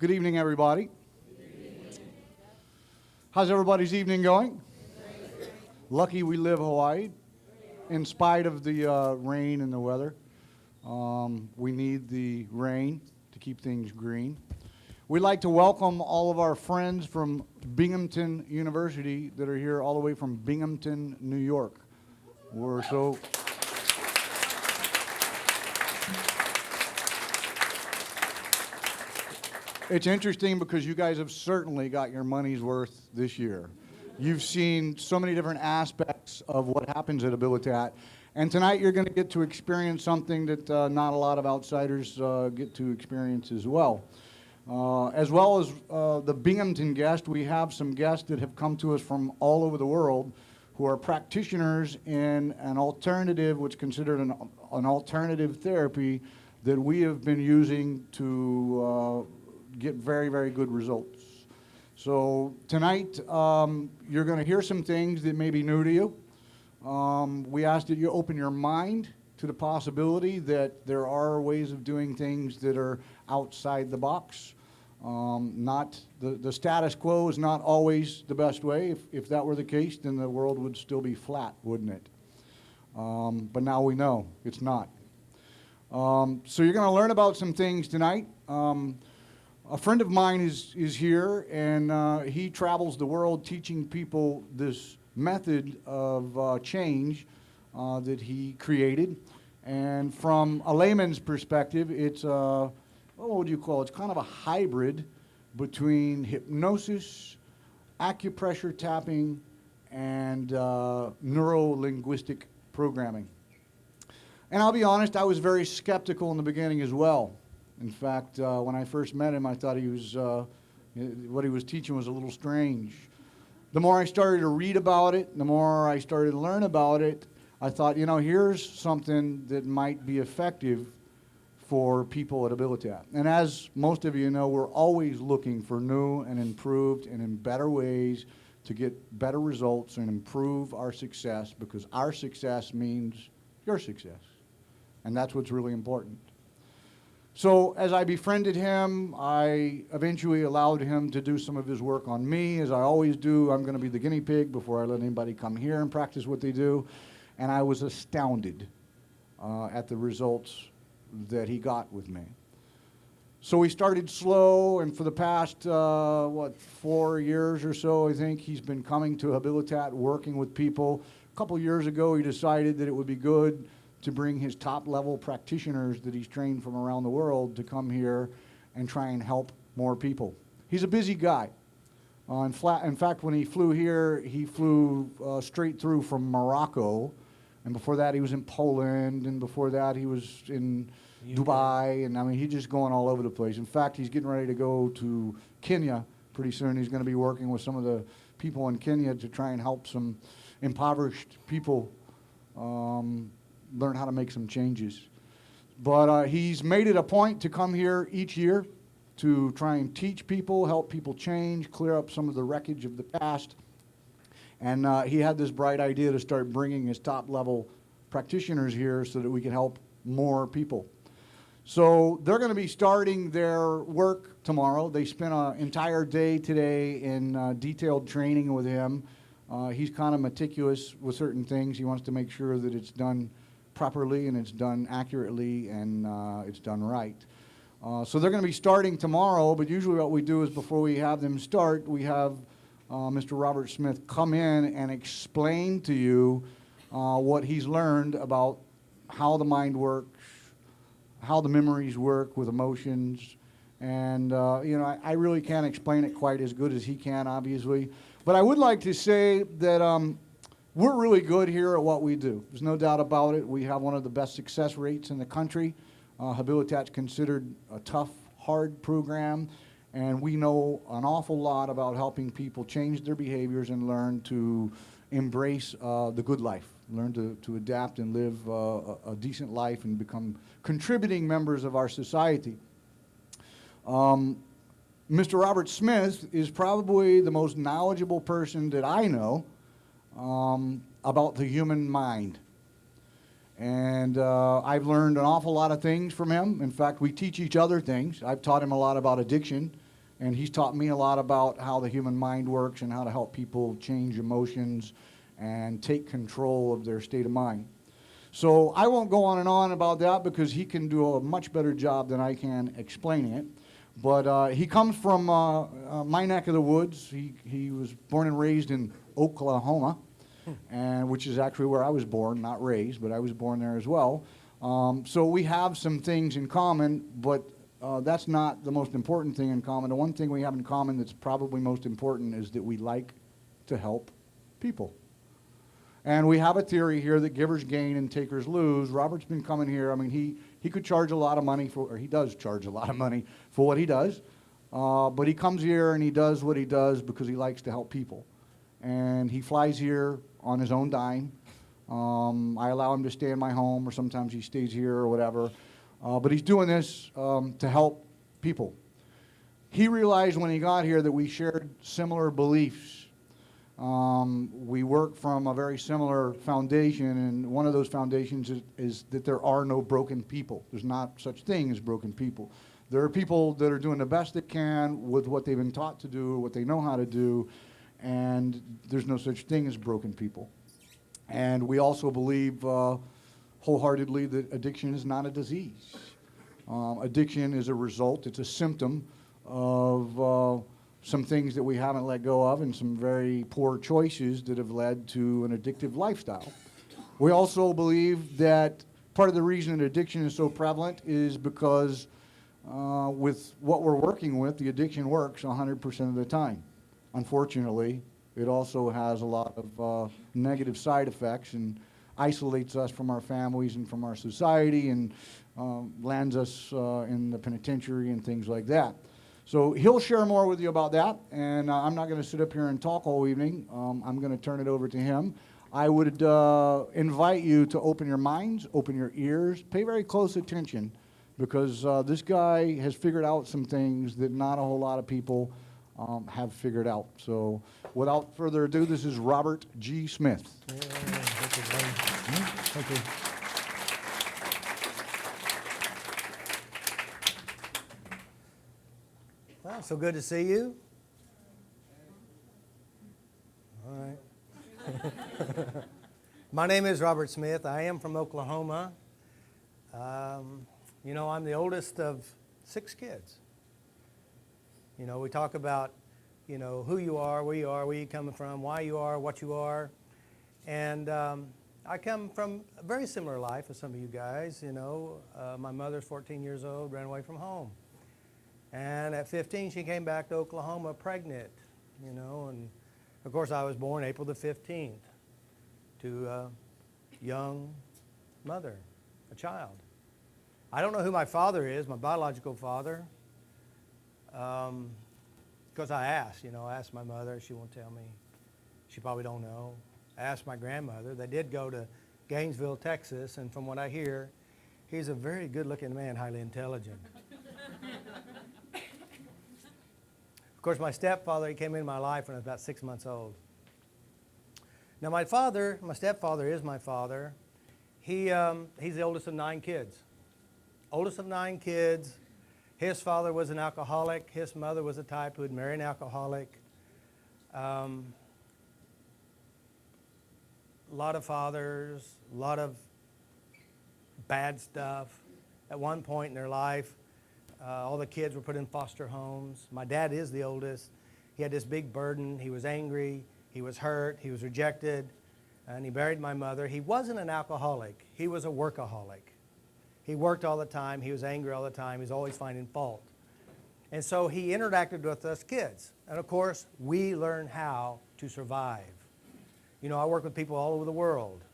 Good evening, everybody. How's everybody's evening going? Lucky we live Hawaii, in spite of the rain and the weather. We need the rain to keep things green. We'd like to welcome all of our friends from Binghamton University that are here all the way from Binghamton, New York. We're so... It's interesting because you guys have certainly got your money's worth this year. You've seen so many different aspects of what happens at Habilitat, and tonight you're going to get to experience something that not a lot of outsiders get to experience as well. As well as the Binghamton guest, we have some guests that have come to us from all over the world who are practitioners in an alternative, what's considered an alternative therapy that we have been using to get very, very good results. So tonight, you're going to hear some things that may be new to you. We ask that you open your mind to the possibility that there are ways of doing things that are outside the box. Not the status quo is not always the best way. If that were the case, then the world would still be flat, wouldn't it? But now we know it's not. So you're going to learn about some things tonight. A friend of mine is here, and he travels the world teaching people this method of change that he created. And from a layman's perspective, it's what would you call it? It's kind of a hybrid between hypnosis, acupressure tapping, and neuro-linguistic programming. And I'll be honest, I was very skeptical in the beginning as well. In fact, when I first met him, I thought he was, what he was teaching was a little strange. The more I started to read about it, the more I started to learn about it, I thought, you know, here's something that might be effective for people at Habilitat. And as most of you know, we're always looking for new and improved and in better ways to get better results and improve our success, because our success means your success. And that's what's really important. So as I befriended him, I eventually allowed him to do some of his work on me. As I always do, I'm going to be the guinea pig before I let anybody come here and practice what they do. And I was astounded at the results that he got with me. So we started slow, and for the past, 4 years or so, I think, he's been coming to Habilitat, working with people. A couple years ago, he decided that it would be good to bring his top-level practitioners that he's trained from around the world to come here and try and help more people. He's a busy guy. In fact, when he flew here, he flew straight through from Morocco, and before that he was in Poland, and before that he was in Dubai, and I mean, he's just going all over the place. In fact, he's getting ready to go to Kenya pretty soon. He's going to be working with some of the people in Kenya to try and help some impoverished people learn how to make some changes. But he's made it a point to come here each year to try and teach people, help people change, clear up some of the wreckage of the past. And he had this bright idea to start bringing his top-level practitioners here so that we can help more people. So they're going to be starting their work tomorrow. They spent an entire day today in detailed training with him. He's kind of meticulous with certain things. He wants to make sure that it's done properly and it's done accurately and it's done right. So they're going to be starting tomorrow, but usually what we do is before we have them start, we have Mr. Robert Smith come in and explain to you what he's learned about how the mind works, how the memories work with emotions, and you know, I really can't explain it quite as good as he can, obviously. But I would like to say that we're really good here at what we do. There's no doubt about it. We have one of the best success rates in the country. Habilitat's considered a tough, hard program, and we know an awful lot about helping people change their behaviors and learn to embrace the good life, learn to adapt and live a decent life and become contributing members of our society. Mr. Robert Smith is probably the most knowledgeable person that I know about the human mind. And I've learned an awful lot of things from him. In fact, we teach each other things. I've taught him a lot about addiction, And he's taught me a lot about how the human mind works and how to help people change emotions and take control of their state of mind. So I won't go on and on about that because he can do a much better job than I can explaining it. But he comes from my neck of the woods. He was born and raised in Oklahoma, and which is actually where I was born, not raised, but I was born there as well. So we have some things in common, but that's not the most important thing in common. The one thing we have in common that's probably most important is that we like to help people. And we have a theory here that givers gain and takers lose. Robert's been coming here. I mean, he could charge a lot of money for, or he does charge a lot of money for what he does. But he comes here and he does what he does because he likes to help people. And he flies here on his own dime. I allow him to stay in my home, or sometimes he stays here or whatever. But he's doing this to help people. He realized when he got here that we shared similar beliefs. We work from a very similar foundation, and one of those foundations is that there are no broken people. There's not such thing as broken people. There are people that are doing the best they can with what they've been taught to do, what they know how to do, and there's no such thing as broken people. And we also believe wholeheartedly that addiction is not a disease. Addiction is a result, it's a symptom of some things that we haven't let go of and some very poor choices that have led to an addictive lifestyle. We also believe that part of the reason addiction is so prevalent is because with what we're working with, the addiction works 100% of the time. Unfortunately, it also has a lot of negative side effects and isolates us from our families and from our society and lands us in the penitentiary and things like that. So he'll share more with you about that, and I'm not going to sit up here and talk all evening. I'm going to turn it over to him. I would invite you to open your minds, open your ears, pay very close attention, because this guy has figured out some things that not a whole lot of people have figured out. So without further ado, this is Robert G. Smith. Yeah, thank you. Well, so good to see you. All right. My name is Robert Smith. I am from Oklahoma. You know, I'm the oldest of 6 kids. You know, we talk about, you know, who you are, where you coming from, why you are, what you are. And I come from a very similar life as some of you guys. You know, my mother's 14 years old, ran away from home. And at 15, she came back to Oklahoma pregnant, you know, and of course I was born April the 15th to a young mother, a child. I don't know who my father is, my biological father, because I asked, you know, I asked my mother, she won't tell me. She probably don't know. I asked my grandmother. They did go to Gainesville, Texas, and from what I hear, he's a very good-looking man, highly intelligent. Of course, my stepfather, he came into my life when I was about 6 months old. Now, my stepfather is my father. He's the oldest of 9 kids. Oldest of 9 kids. His father was an alcoholic. His mother was the type who would marry an alcoholic. A lot of fathers, a lot of bad stuff. At one point in their life, all the kids were put in foster homes. My dad is the oldest. He had this big burden. He was angry. He was hurt. He was rejected. And he buried my mother. He wasn't an alcoholic. He was a workaholic. He worked all the time. He was angry all the time. He was always finding fault. And so he interacted with us kids. And of course, we learn how to survive. You know, I work with people all over the world.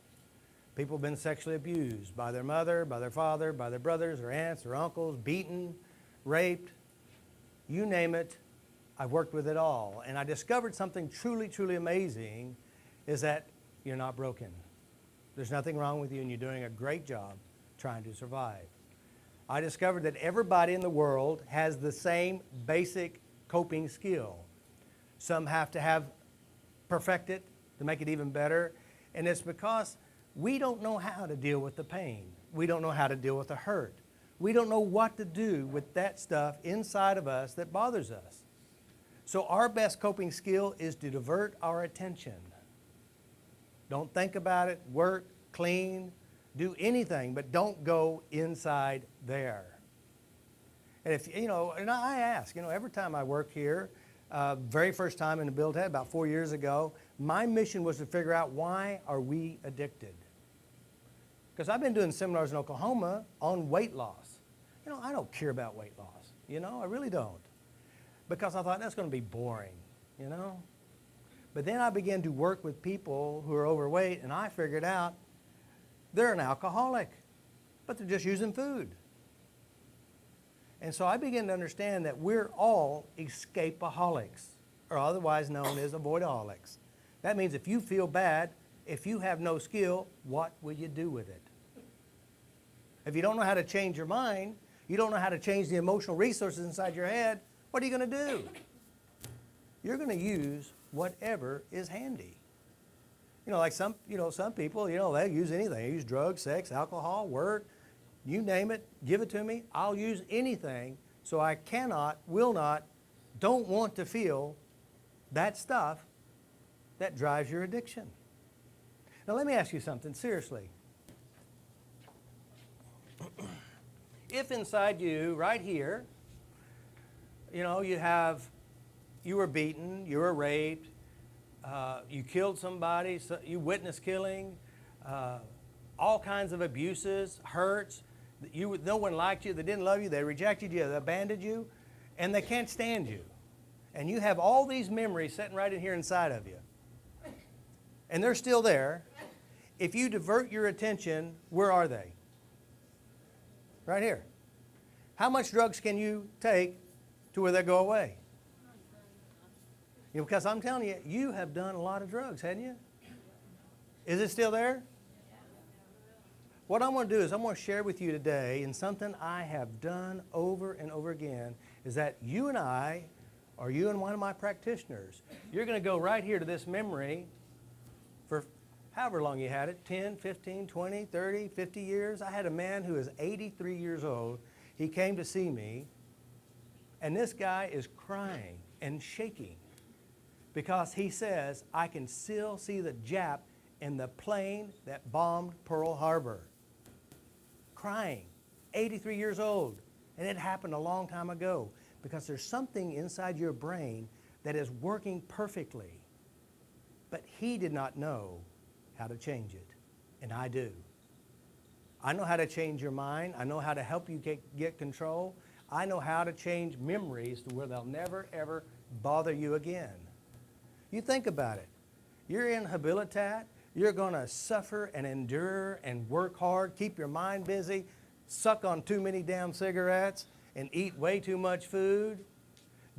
People have been sexually abused by their mother, by their father, by their brothers, or aunts, or uncles, beaten, raped, you name it. I've worked with it all. And I discovered something truly, truly amazing is that you're not broken. There's nothing wrong with you, and you're doing a great job trying to survive. I discovered that everybody in the world has the same basic coping skill. Some have to have perfected to make it even better, and it's because we don't know how to deal with the pain. We don't know how to deal with the hurt. We don't know what to do with that stuff inside of us that bothers us. So our best coping skill is to divert our attention. Don't think about it, work, clean, do anything, but don't go inside there. And if, you know, and I ask, you know, every time I work here, very first time in the Habilitat, about 4 years ago, my mission was to figure out why are we addicted? Because I've been doing seminars in Oklahoma on weight loss. You know, I don't care about weight loss. You know, I really don't. Because I thought that's going to be boring, you know. But then I began to work with people who are overweight, and I figured out they're an alcoholic, but they're just using food. And so I began to understand that we're all escapeaholics, or otherwise known as avoidaholics. That means if you feel bad, if you have no skill, what will you do with it? If you don't know how to change your mind, you don't know how to change the emotional resources inside your head, what are you going to do? You're going to use whatever is handy. You know, like some people, you know, they use anything. They use drugs, sex, alcohol, work, you name it, give it to me. I'll use anything, so I cannot, will not, don't want to feel that stuff that drives your addiction. Now let me ask you something, seriously. If inside you, right here, you know, you were beaten, you were raped, you killed somebody, you witnessed killing, all kinds of abuses, hurts, no one liked you, they didn't love you, they rejected you, they abandoned you, and they can't stand you. And you have all these memories sitting right in here inside of you. And they're still there. If you divert your attention, where are they? Right here. How much drugs can you take to where they go away? You know, because I'm telling you, you have done a lot of drugs, haven't you? Is it still there? What I'm going to do is I'm going to share with you today, and something I have done over and over again, is that you and I, or you and one of my practitioners, you're going to go right here to this memory for however long you had it, 10, 15, 20, 30, 50 years. I had a man who is 83 years old. He came to see me, and this guy is crying and shaking because he says, I can still see the Jap in the plane that bombed Pearl Harbor. Crying, 83 years old, and it happened a long time ago because there's something inside your brain that is working perfectly, but he did not know how to change it, and I do. I know how to change your mind. I know how to help you get control. I know how to change memories to where they'll never, ever bother you again. You think about it. You're in Habilitat. You're going to suffer and endure and work hard, keep your mind busy, suck on too many damn cigarettes, and eat way too much food.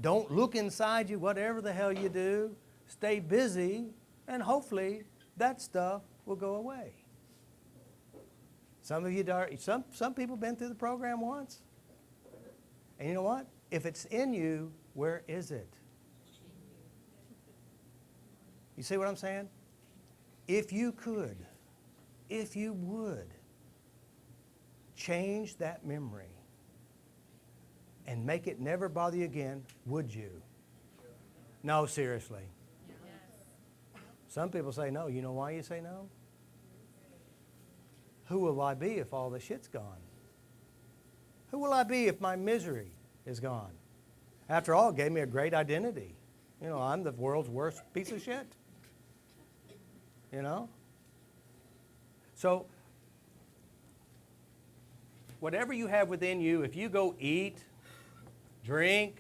Don't look inside you, whatever the hell you do. Stay busy, and hopefully that stuff will go away. Some of you, some people have been through the program once. And you know what? If it's in you, where is it? You see what I'm saying? If you could, if you would, change that memory and make it never bother you again, would you? No, seriously. Some people say no. You know why you say no? Who will I be if all the shit's gone? Who will I be if my misery is gone? After all, it gave me a great identity. You know, I'm the world's worst piece of shit. You know? So, whatever you have within you, if you go eat, drink,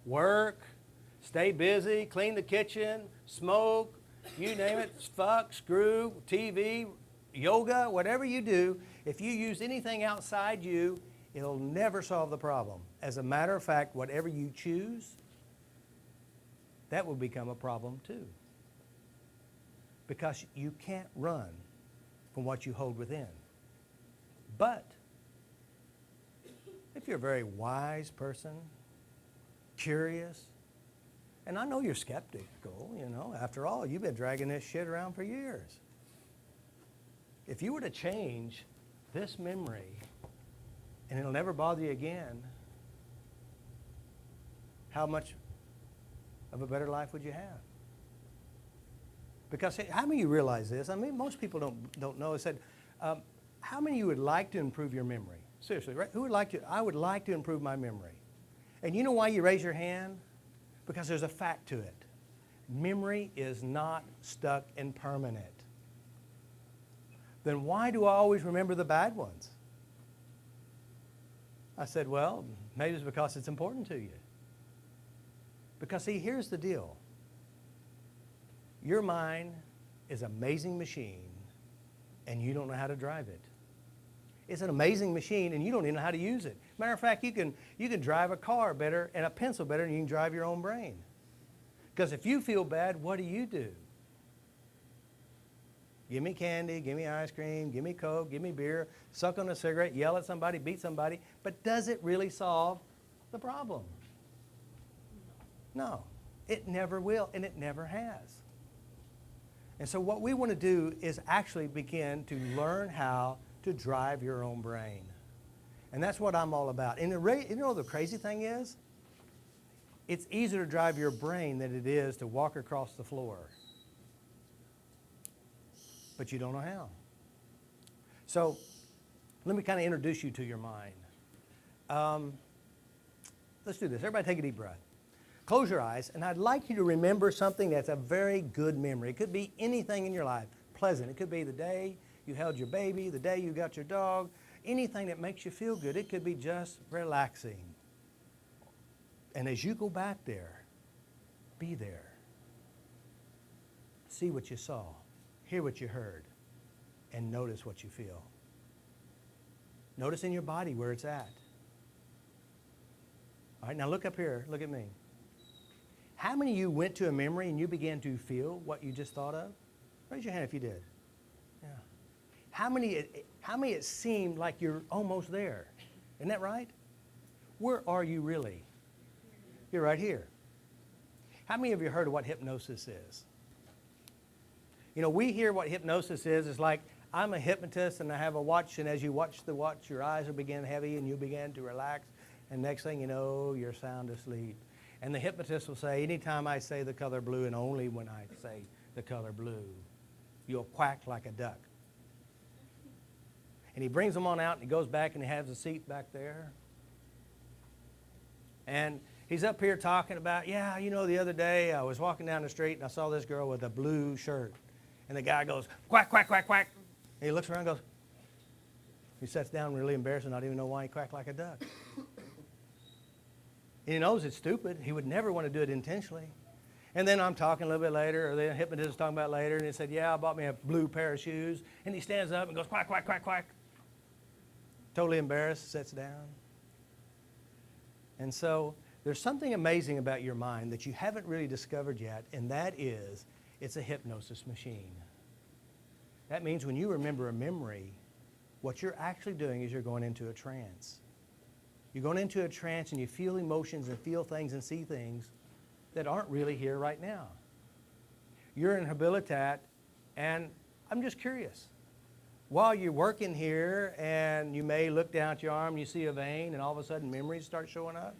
work, stay busy, clean the kitchen, smoke, you name it, fuck, screw, TV, yoga, whatever you do, if you use anything outside you, it'll never solve the problem. As a matter of fact, whatever you choose, that will become a problem too. Because you can't run from what you hold within. But if you're a very wise person, curious, and I know you're skeptical, you know, after all, you've been dragging this shit around for years. If you were to change this memory and it'll never bother you again, how much of a better life would you have? Because how many of you realize this? I mean, most people don't know. I said, how many of you would like to improve your memory? Seriously, right? Who would like to? I would like to improve my memory. And you know why you raise your hand? Because there's a fact to it. Memory is not stuck and permanent. Then why do I always remember the bad ones? I said, well, maybe it's because it's important to you. Because see, here's the deal. Your mind is an amazing machine, and you don't know how to drive it. It's an amazing machine, and you don't even know how to use it. Matter of fact, you can drive a car better and a pencil better than you can drive your own brain. Because if you feel bad, what do? Give me candy, give me ice cream, give me Coke, give me beer, suck on a cigarette, yell at somebody, beat somebody. But does it really solve the problem? No, it never will, and it never has. And so what we want to do is actually begin to learn how to drive your own brain. And that's what I'm all about. And you know the crazy thing is? It's easier to drive your brain than it is to walk across the floor. But you don't know how. So let me kind of introduce you to your mind. Let's do this. Everybody take a deep breath. Close your eyes, and I'd like you to remember something that's a very good memory. It could be anything in your life, pleasant. It could be the day you held your baby, the day you got your dog, anything that makes you feel good. It could be just relaxing. And as you go back there, be there. See what you saw, hear what you heard, and notice what you feel. Notice in your body where it's at. All right, now look up here. Look at me. How many of you went to a memory and you began to feel what you just thought of? Raise your hand if you did. Yeah. How many it seemed like you're almost there? Isn't that right? Where are you really? You're right here. How many of you heard of what hypnosis is? You know, we hear what hypnosis is. It's like, I'm a hypnotist and I have a watch, and as you watch the watch, your eyes will begin heavy and you begin to relax, and next thing you know, you're sound asleep. And the hypnotist will say, anytime I say the color blue, and only when I say the color blue, you'll quack like a duck. And he brings them on out, and he goes back and he has a seat back there. And he's up here talking about, yeah, you know, the other day I was walking down the street and I saw this girl with a blue shirt. And the guy goes, quack, quack, quack, quack. And he looks around and goes, he sits down really embarrassed and not even know why he quacked like a duck. And he knows it's stupid. He would never want to do it intentionally. And then I'm talking a little bit later, or the hypnotist is talking about later, and he said, yeah, I bought me a blue pair of shoes. And he stands up and goes, quack, quack, quack, quack. Totally embarrassed, sits down. And so there's something amazing about your mind that you haven't really discovered yet, and that is it's a hypnosis machine. That means when you remember a memory, what you're actually doing is you're going into a trance. You're going into a trance and you feel emotions and feel things and see things that aren't really here right now. You're in Habilitat, and I'm just curious. While you're working here and you may look down at your arm, you see a vein, and all of a sudden memories start showing up.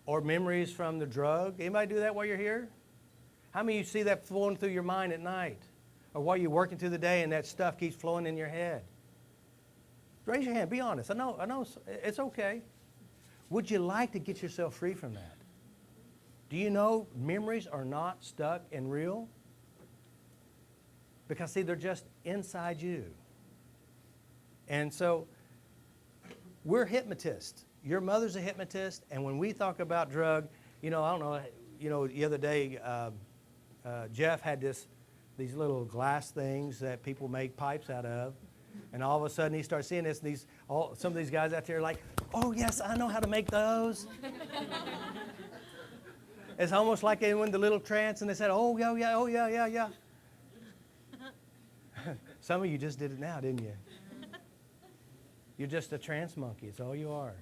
Or memories from the drug. Anybody do that while you're here? How many of you see that flowing through your mind at night? Or while you're working through the day and that stuff keeps flowing in your head? Raise your hand. Be honest. I know it's okay. Would you like to get yourself free from that? Do you know memories are not stuck and real? Because, see, they're just inside you. And so we're hypnotists. Your mother's a hypnotist, and when we talk about drug, you know, I don't know, you know, the other day Jeff had these little glass things that people make pipes out of. And all of a sudden he starts seeing this, and some of these guys out there are like, oh, yes, I know how to make those. It's almost like they went in the little trance and they said, oh, yeah, yeah, oh, yeah, yeah, yeah. Some of you just did it now, didn't you? You're just a trance monkey. It's all you are.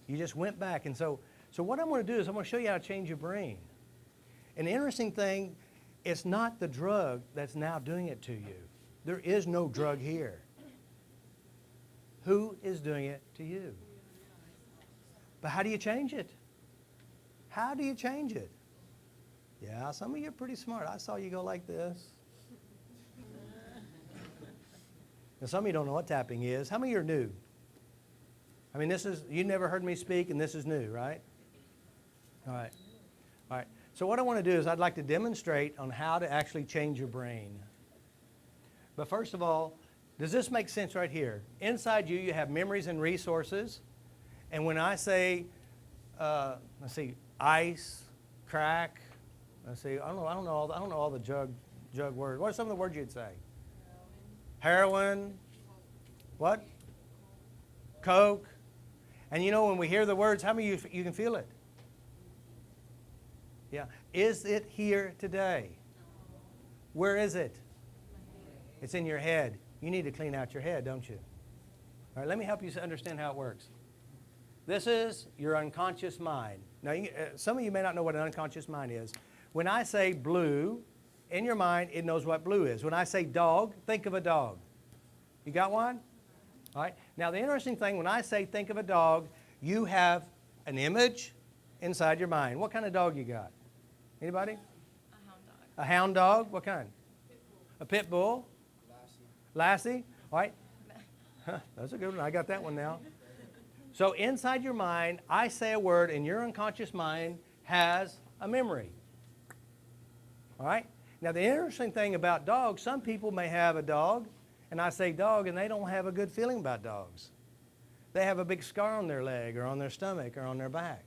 You just went back. And so what I'm going to do is I'm going to show you how to change your brain. And the interesting thing, it's not the drug that's now doing it to you. There is no drug here. Who is doing it to you? But how do you change it? How do you change it? Yeah, some of you are pretty smart. I saw you go like this. And some of you don't know what tapping is. How many of you are new? I mean, you never heard me speak, and this is new, right? All right. All right. So what I want to do is I'd like to demonstrate on how to actually change your brain. But first of all, does this make sense right here? Inside you, you have memories and resources. And when I say, let's see, ice, crack, let's see, I don't know all the jug words. What are some of the words you'd say? Heroin. What? Coke. And you know, when we hear the words, how many of you can feel it? Yeah. Is it here today? Where is it? It's in your head. You need to clean out your head, don't you? All right, let me help you understand how it works. This is your unconscious mind. Now, some of you may not know what an unconscious mind is. When I say blue, in your mind, it knows what blue is. When I say dog, think of a dog. You got one? All right. Now, the interesting thing, when I say think of a dog, you have an image inside your mind. What kind of dog you got? Anybody? A hound dog. A hound dog? What kind? A pit bull? Lassie? All right. That's a good one. I got that one now. So inside your mind, I say a word, and your unconscious mind has a memory. All right? Now, the interesting thing about dogs, some people may have a dog, and I say dog, and they don't have a good feeling about dogs. They have a big scar on their leg or on their stomach or on their back.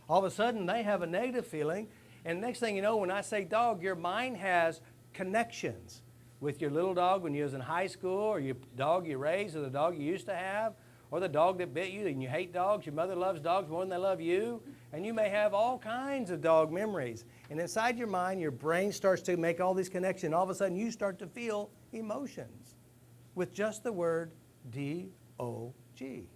All of a sudden, they have a negative feeling, and next thing you know, when I say dog, your mind has connections with your little dog when you was in high school, or your dog you raised, or the dog you used to have, or the dog that bit you, and you hate dogs. Your mother loves dogs more than they love you, and you may have all kinds of dog memories. And inside your mind, your brain starts to make all these connections. All of a sudden, you start to feel emotions with just the word D-O-G.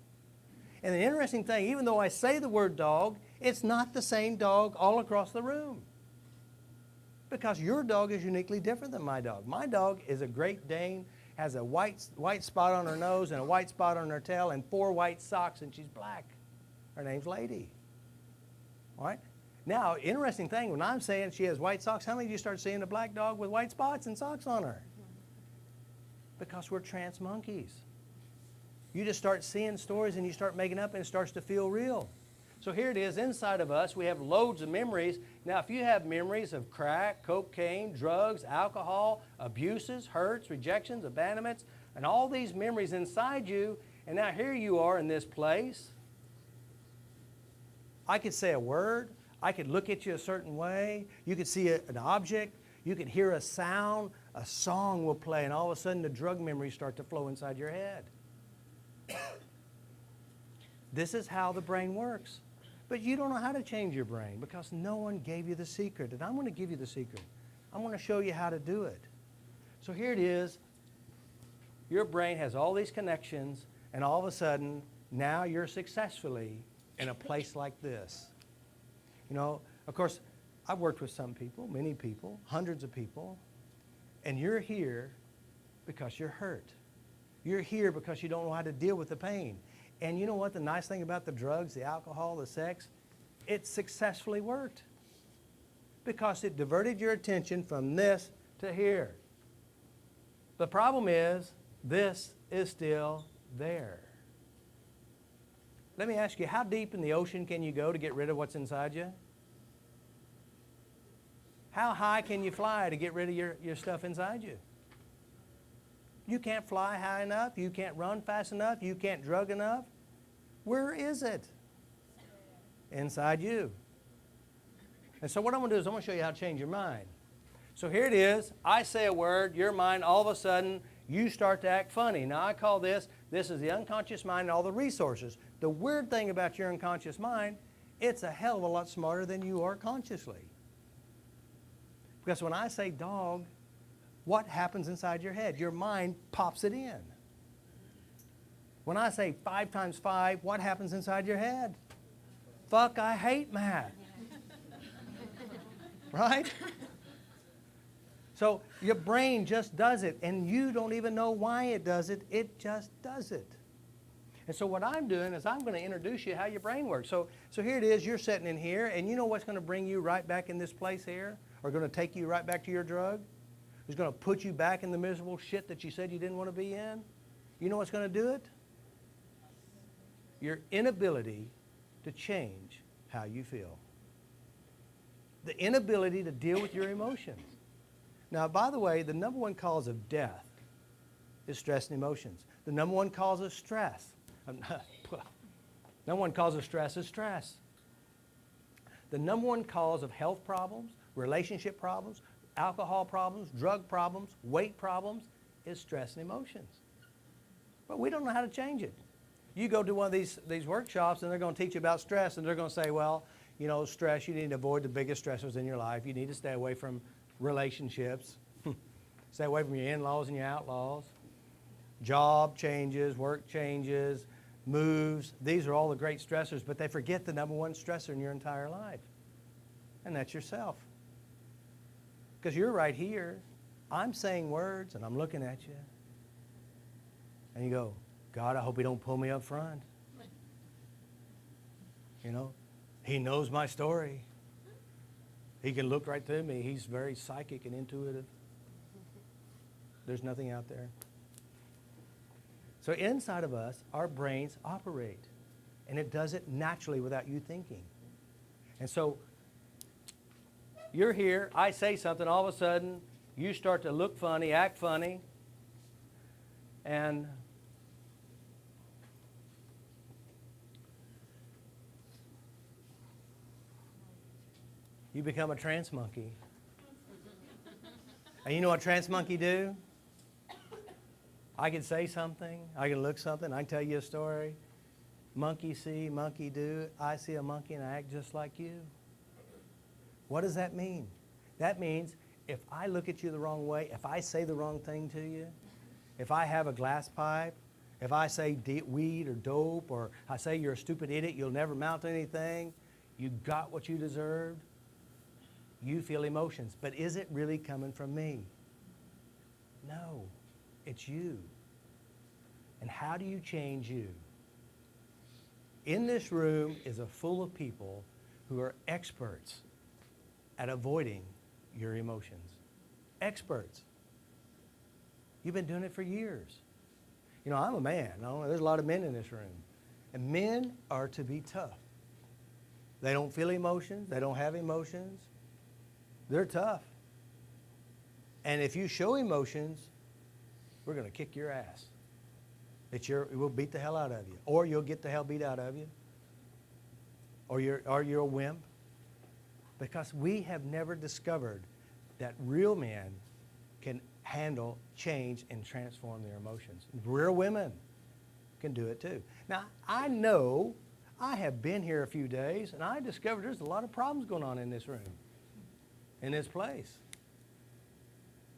And the interesting thing, even though I say the word dog, it's not the same dog all across the room. Because your dog is uniquely different than my dog. My dog is a Great Dane, has a white spot on her nose and a white spot on her tail and 4 white socks, and she's black. Her name's Lady. All right? Now, interesting thing, when I'm saying she has white socks, how many of you start seeing a black dog with white spots and socks on her? Because we're trance monkeys. You just start seeing stories and you start making up, and it starts to feel real. So here it is, inside of us, we have loads of memories. Now, if you have memories of crack, cocaine, drugs, alcohol, abuses, hurts, rejections, abandonments, and all these memories inside you, and now here you are in this place, I could say a word, I could look at you a certain way, you could see an object, you could hear a sound, a song will play, and all of a sudden the drug memories start to flow inside your head. This is how the brain works. But you don't know how to change your brain because no one gave you the secret. And I'm going to give you the secret. I'm going to show you how to do it. So here it is. Your brain has all these connections, and all of a sudden, now you're successfully in a place like this. You know, of course, I've worked with some people, many people, hundreds of people, and you're here because you're hurt. You're here because you don't know how to deal with the pain. And you know what the nice thing about the drugs, the alcohol, the sex? It successfully worked because it diverted your attention from this to here. The problem is this is still there. Let me ask you, how deep in the ocean can you go to get rid of what's inside you? How high can you fly to get rid of your stuff inside you? You can't fly high enough. You can't run fast enough. You can't drug enough. Where is it? Inside you. And so what I'm going to do is I'm going to show you how to change your mind. So here it is. I say a word. Your mind, all of a sudden, you start to act funny. Now, I call this is the unconscious mind and all the resources. The weird thing about your unconscious mind, it's a hell of a lot smarter than you are consciously. Because when I say dog, what happens inside your head? Your mind pops it in. When I say 5 times 5, what happens inside your head? Fuck, I hate math. Right? So your brain just does it, and you don't even know why it does it. It just does it. And so what I'm doing is I'm going to introduce you how your brain works. So here it is. You're sitting in here, and you know what's going to bring you right back in this place here, or going to take you right back to your drug? Who's going to put you back in the miserable shit that you said you didn't want to be in? You know what's going to do it? Your inability to change how you feel. The inability to deal with your emotions. Now, by the way, the number one cause of death is stress and emotions. The number one cause of stress, number one cause of stress is stress. The number one cause of health problems, relationship problems, alcohol problems, drug problems, weight problems is stress and emotions. But we don't know how to change it. You go to one of these workshops and they're going to teach you about stress, and they're going to say, well, you know, stress, you need to avoid the biggest stressors in your life. You need to stay away from relationships. Stay away from your in-laws and your outlaws. Job changes, work changes, moves. These are all the great stressors, but they forget the number one stressor in your entire life, and that's yourself. Because you're right here. I'm saying words, and I'm looking at you. And you go, God, I hope he don't pull me up front. You know, he knows my story. He can look right through me. He's very psychic and intuitive. There's nothing out there. So inside of us, our brains operate. And it does it naturally without you thinking. And so you're here, I say something, all of a sudden, you start to look funny, act funny, and you become a trance monkey. And you know what trance monkey do? I can say something, I can look something, I can tell you a story. Monkey see, monkey do. I see a monkey and I act just like you. What does that mean? That means if I look at you the wrong way, if I say the wrong thing to you, if I have a glass pipe, if I say weed or dope, or I say you're a stupid idiot, you'll never amount to anything, you got what you deserved, you feel emotions. But is it really coming from me? No, it's you. And how do you change you? In this room is a full of people who are experts at avoiding your emotions. Experts. You've been doing it for years. You know, I'm a man. There's a lot of men in this room. And men are to be tough. They don't feel emotions. They don't have emotions. They're tough. And if you show emotions, we're going to kick your ass. We'll beat the hell out of you. Or you'll get the hell beat out of you. Or you're a wimp. Because we have never discovered that real men can handle change and transform their emotions. Real women can do it too. Now, I know I have been here a few days, and I discovered there's a lot of problems going on in this room, in this place.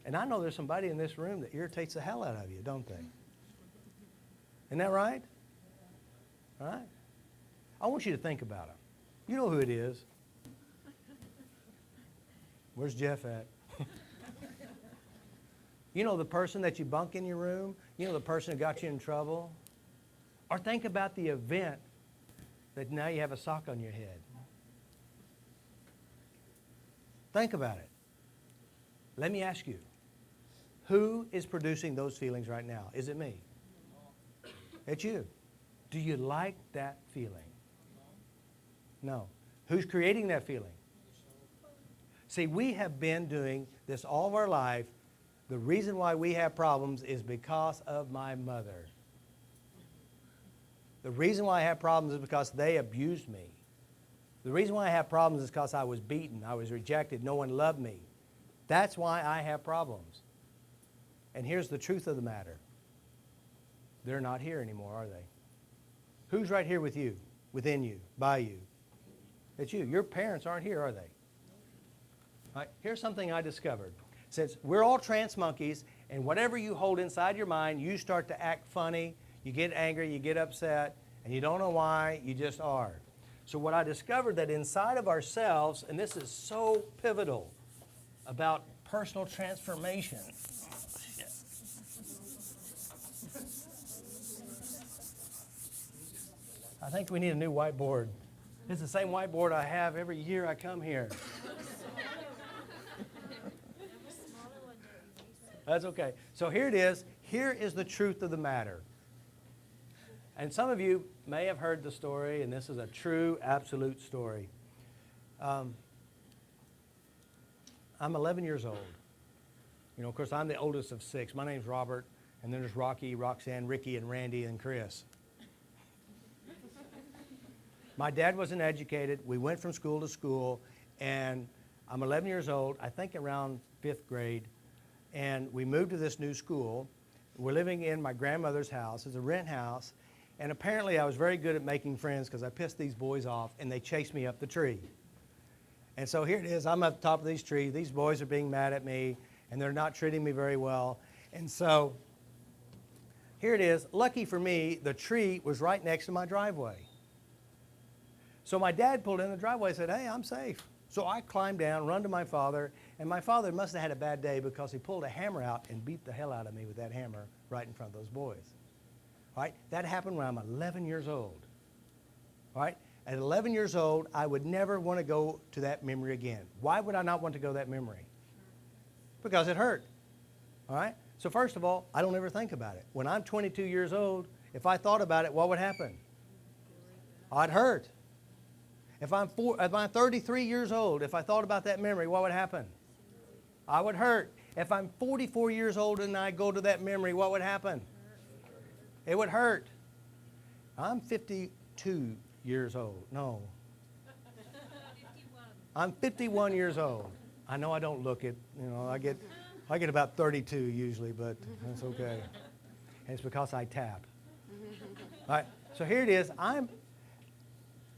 And I know there's somebody in this room that irritates the hell out of you, don't they? Isn't that right? All right? I want you to think about him. You know who it is. Where's Jeff at? You know the person that you bunk in your room? You know the person who got you in trouble? Or think about the event that now you have a sock on your head. Think about it. Let me ask you, who is producing those feelings right now? Is it me? It's you. Do you like that feeling? No. Who's creating that feeling? See, we have been doing this all of our life. The reason why we have problems is because of my mother. The reason why I have problems is because they abused me. The reason why I have problems is because I was beaten, I was rejected, no one loved me. That's why I have problems. And here's the truth of the matter. They're not here anymore, are they? Who's right here with you, within you, by you? It's you. Your parents aren't here, are they? All right, here's something I discovered. Since we're all trance monkeys, and whatever you hold inside your mind, you start to act funny, you get angry, you get upset, and you don't know why, you just are. So what I discovered that inside of ourselves, and this is so pivotal about personal transformation. I think we need a new whiteboard. It's the same whiteboard I have every year I come here. That's okay. So here it is. Here is the truth of the matter. And some of you may have heard the story, and this is a true, absolute story. I'm 11 years old. You know, of course, I'm the oldest of 6. My name's Robert, and then there's Rocky, Roxanne, Ricky, and Randy, and Chris. My dad wasn't educated. We went from school to school, and I'm 11 years old, I think around 5th grade, and we moved to this new school. We're living in my grandmother's house. It's a rent house, and apparently I was very good at making friends because I pissed these boys off, and they chased me up the tree. And so here it is. I'm at the top of these trees. These boys are being mad at me, and they're not treating me very well. And so here it is. Lucky for me, the tree was right next to my driveway. So my dad pulled in the driveway and said, hey, I'm safe. So I climbed down, run to my father, and my father must have had a bad day because he pulled a hammer out and beat the hell out of me with that hammer right in front of those boys. All right? That happened when I'm 11 years old. All right? At 11 years old, I would never want to go to that memory again. Why would I not want to go to that memory? Because it hurt. All right? So first of all, I don't ever think about it. When I'm 22 years old, if I thought about it, what would happen? I'd hurt. If I'm 33 years old, if I thought about that memory, what would happen? I would hurt. If I'm 44 years old and I go to that memory, what would happen? It would hurt. I'm 52 years old. No. I'm 51 years old. I know I don't look it. You know, I get about 32 usually, but that's okay. And it's because I tap. All right. So here it is.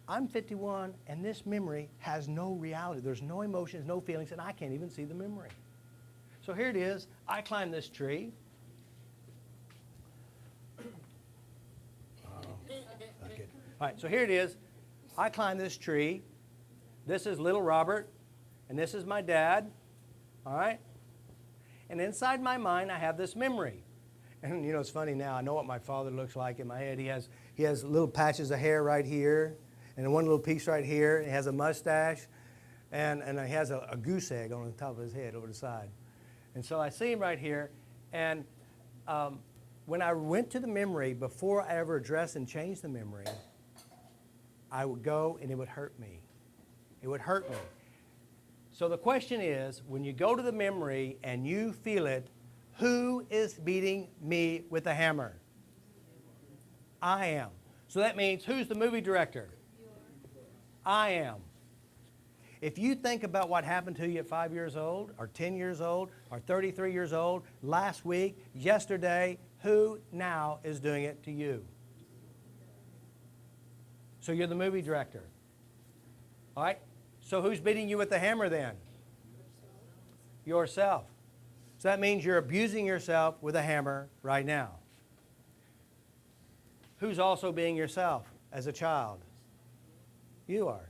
I'm 51, and this memory has no reality. There's no emotions, no feelings, and I can't even see the memory. So here it is. I climb this tree. Okay. All right, so here it is. I climb this tree. This is little Robert, and this is my dad. All right? And inside my mind, I have this memory. And, you know, it's funny now. I know what my father looks like in my head. He has little patches of hair right here, and one little piece right here. He has a mustache, and he has a goose egg on the top of his head over the side. And so I see him right here, and when I went to the memory, before I ever addressed and changed the memory, I would go and it would hurt me. It would hurt me. So the question is, when you go to the memory and you feel it, who is beating me with a hammer? I am. So that means, who's the movie director? I am. If you think about what happened to you at 5 years old, or 10 years old, or 33 years old, last week, yesterday, who now is doing it to you? So you're the movie director. All right? So who's beating you with the hammer then? Yourself. So that means you're abusing yourself with a hammer right now. Who's also being yourself as a child? You are.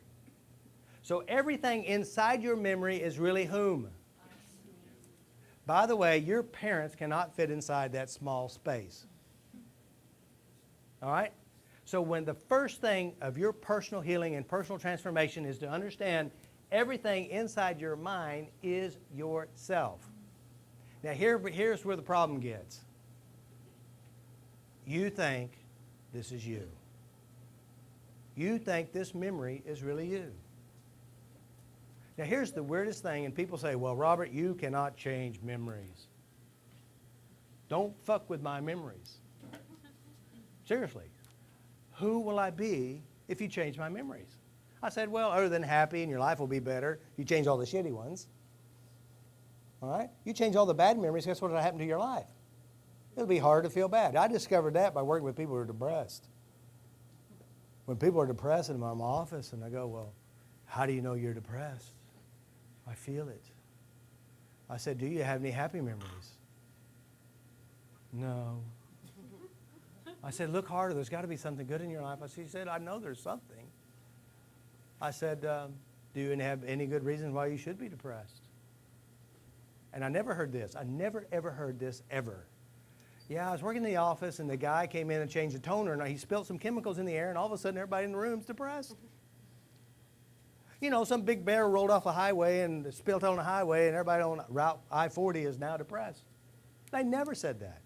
So everything inside your memory is really whom? By the way, your parents cannot fit inside that small space. All right? So when the first thing of your personal healing and personal transformation is to understand everything inside your mind is yourself. Now here's where the problem gets. You think this is you. You think this memory is really you. Now here's the weirdest thing, and people say, well, Robert, you cannot change memories. Don't fuck with my memories. Seriously. Who will I be if you change my memories? I said, well, other than happy and your life will be better, you change all the shitty ones. All right? You change all the bad memories, guess what will happen to your life? It'll be hard to feel bad. I discovered that by working with people who are depressed. When people are depressed and I'm in my office and I go, well, how do you know you're depressed? I feel it. I said, do you have any happy memories? No. I said, look harder. There's got to be something good in your life. She said, I know there's something. I said, do you have any good reasons why you should be depressed? And I never heard this. I never, ever heard this, ever. Yeah, I was working in the office, and the guy came in and changed the toner, and he spilled some chemicals in the air, and all of a sudden everybody in the room's depressed. You know, some big bear rolled off a highway and spilled on the highway, and everybody on Route I-40 is now depressed. They never said that.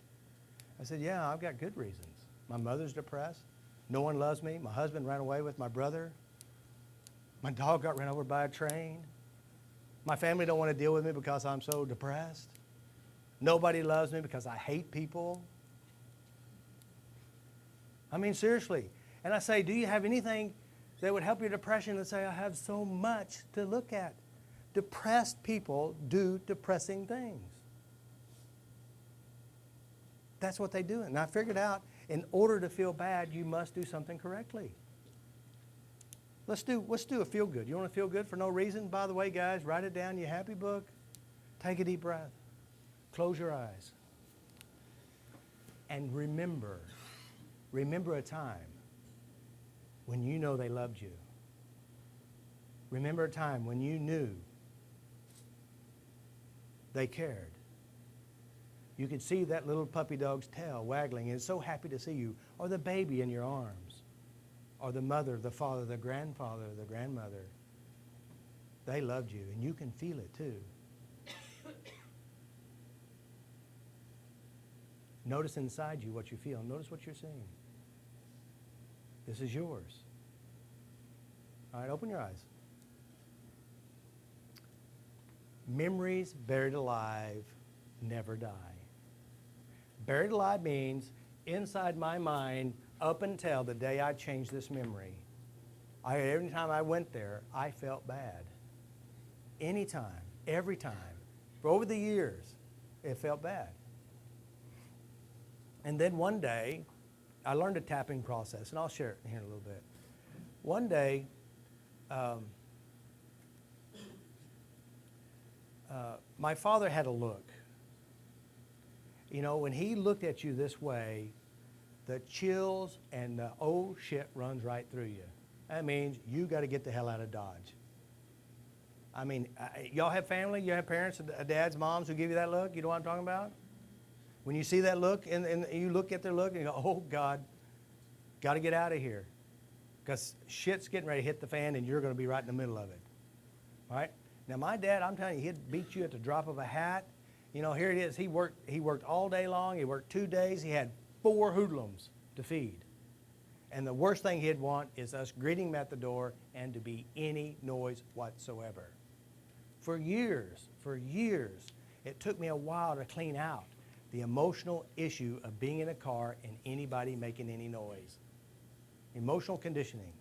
I said, yeah, I've got good reasons. My mother's depressed. No one loves me. My husband ran away with my brother. My dog got run over by a train. My family don't want to deal with me because I'm so depressed. Nobody loves me because I hate people. I mean, seriously. And I say, do you have anything that would help your depression? And say, I have so much to look at. Depressed people do depressing things. That's what they do. And I figured out, in order to feel bad, you must do something correctly. Let's do a feel good. You want to feel good for no reason? By the way, guys, write it down in your happy book. Take a deep breath. Close your eyes. And remember a time when you know they loved you. Remember a time when you knew they cared. You could see that little puppy dog's tail waggling and it's so happy to see you, or the baby in your arms, or the mother, the father, the grandfather, the grandmother. They loved you, and you can feel it too. Notice inside you what you feel. Notice what you're seeing. This is yours. All right, open your eyes. Memories buried alive never die. Buried alive means inside my mind up until the day I changed this memory. Every time I went there, I felt bad. Anytime, every time. For over the years, it felt bad. And then one day, I learned a tapping process, and I'll share it here in a little bit. One day, my father had a look. You know, when he looked at you this way, the chills and the oh shit runs right through you. That means you got to get the hell out of Dodge. I mean, y'all have family? You have parents, dads, moms who give you that look? You know what I'm talking about? When you see that look and you look at their look and you go, oh God, got to get out of here. Because shit's getting ready to hit the fan and you're going to be right in the middle of it. All right? Now my dad, I'm telling you, he'd beat you at the drop of a hat. You know, here it is. He worked all day long. He worked 2 days. He had 4 hoodlums to feed. And the worst thing he'd want is us greeting him at the door and to be any noise whatsoever. For years, it took me a while to clean out the emotional issue of being in a car and anybody making any noise. Emotional conditioning.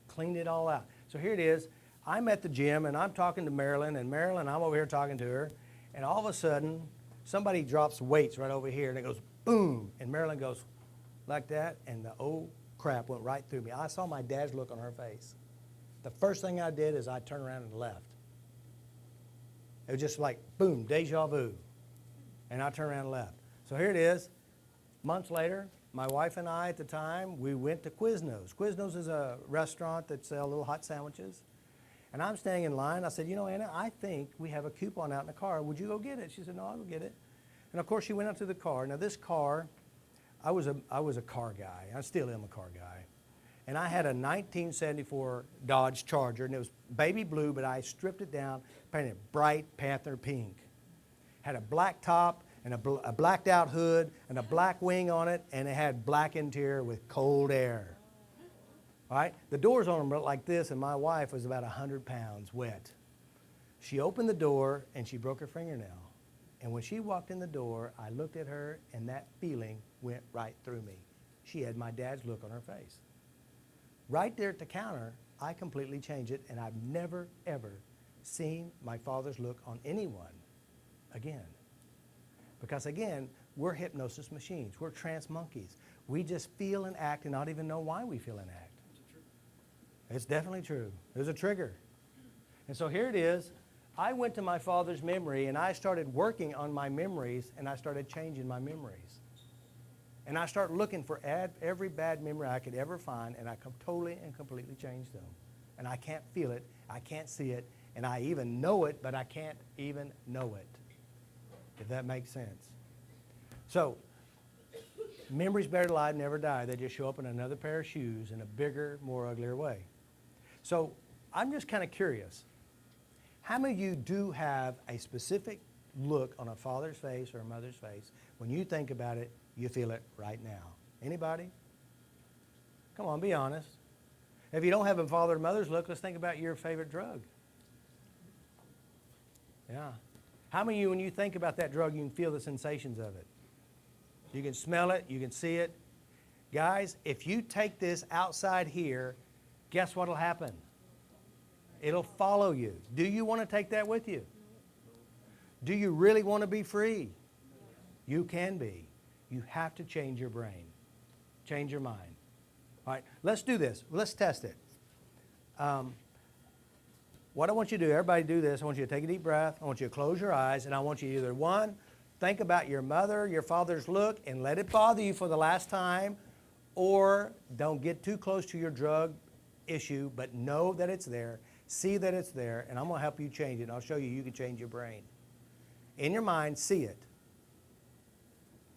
Cleaned it all out. So here it is. I'm at the gym and I'm talking to Marilyn, and Marilyn, I'm over here talking to her, and all of a sudden, somebody drops weights right over here, and it goes boom, and Marilyn goes like that, and the old crap went right through me. I saw my dad's look on her face. The first thing I did is I turned around and left. It was just like, boom, deja vu. And I turned around and left. So here it is. Months later, my wife and I at the time, we went to Quiznos. Quiznos is a restaurant that sells little hot sandwiches. And I'm standing in line. I said, you know, Anna, I think we have a coupon out in the car. Would you go get it? She said, no, I'll go get it. And of course, she went out to the car. Now this car, I was a car guy. I still am a car guy. And I had a 1974 Dodge Charger, and it was baby blue, but I stripped it down, painted it bright panther pink. Had a black top and a blacked out hood and a black wing on it, and it had black interior with cold air. All right? The doors on them were like this, and my wife was about 100 pounds wet. She opened the door, and she broke her fingernail. And when she walked in the door, I looked at her, and that feeling went right through me. She had my dad's look on her face. Right there at the counter, I completely changed it, and I've never, ever seen my father's look on anyone again. Because again, we're hypnosis machines. We're trance monkeys. We just feel and act and not even know why we feel and act. It's definitely true. There's a trigger. And so here it is. I went to my father's memory and I started working on my memories and I started changing my memories. And I started looking for every bad memory I could ever find, and I totally and completely changed them. And I can't feel it, I can't see it, and I even know it, but I can't even know it. If that makes sense. So Memories buried alive never die. They just show up in another pair of shoes in a bigger, more uglier way. So I'm just kind of curious. How many of you do have a specific look on a father's face or a mother's face? When you think about it, you feel it right now. Anybody? Come on, be honest. If you don't have a father or mother's look, let's think about your favorite drug. Yeah. How many of you, when you think about that drug, you can feel the sensations of it? You can smell it, you can see it. Guys, if you take this outside here, guess what will happen? It'll follow you. Do you want to take that with you? Do you really want to be free? You can be. You have to change your brain. Change your mind. All right, let's do this. Let's test it. What I want you to do, everybody do this. I want you to take a deep breath. I want you to close your eyes, and I want you to either, one, think about your mother, your father's look, and let it bother you for the last time, or don't get too close to your drug issue, but know that it's there, see that it's there, and I'm going to help you change it, and I'll show you you can change your brain. In your mind, see it.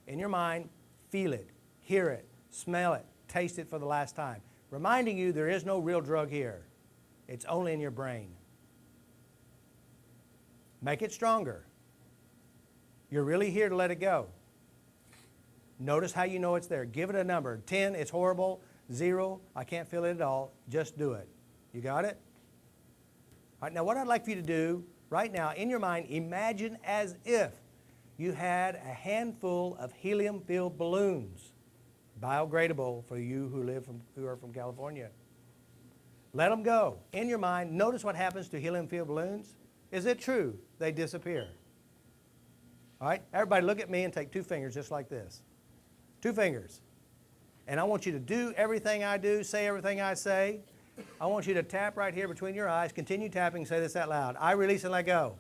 In your mind, feel it, hear it, smell it, taste it for the last time. Reminding you there is no real drug here. It's only in your brain. Make it stronger. You're really here to let it go. Notice how you know it's there. Give it a number. 10, it's horrible. 0, I can't feel it at all. Just do it. You got it? All right, now what I'd like for you to do right now, in your mind, imagine as if you had a handful of helium-filled balloons, biodegradable for you who are from California. Let them go. In your mind, notice what happens to helium-filled balloons. Is it true? They disappear. All right, everybody look at me and take 2 fingers just like this. 2 fingers. And I want you to do everything I do, say everything I say. I want you to tap right here between your eyes. Continue tapping. Say this out loud. I release and let go.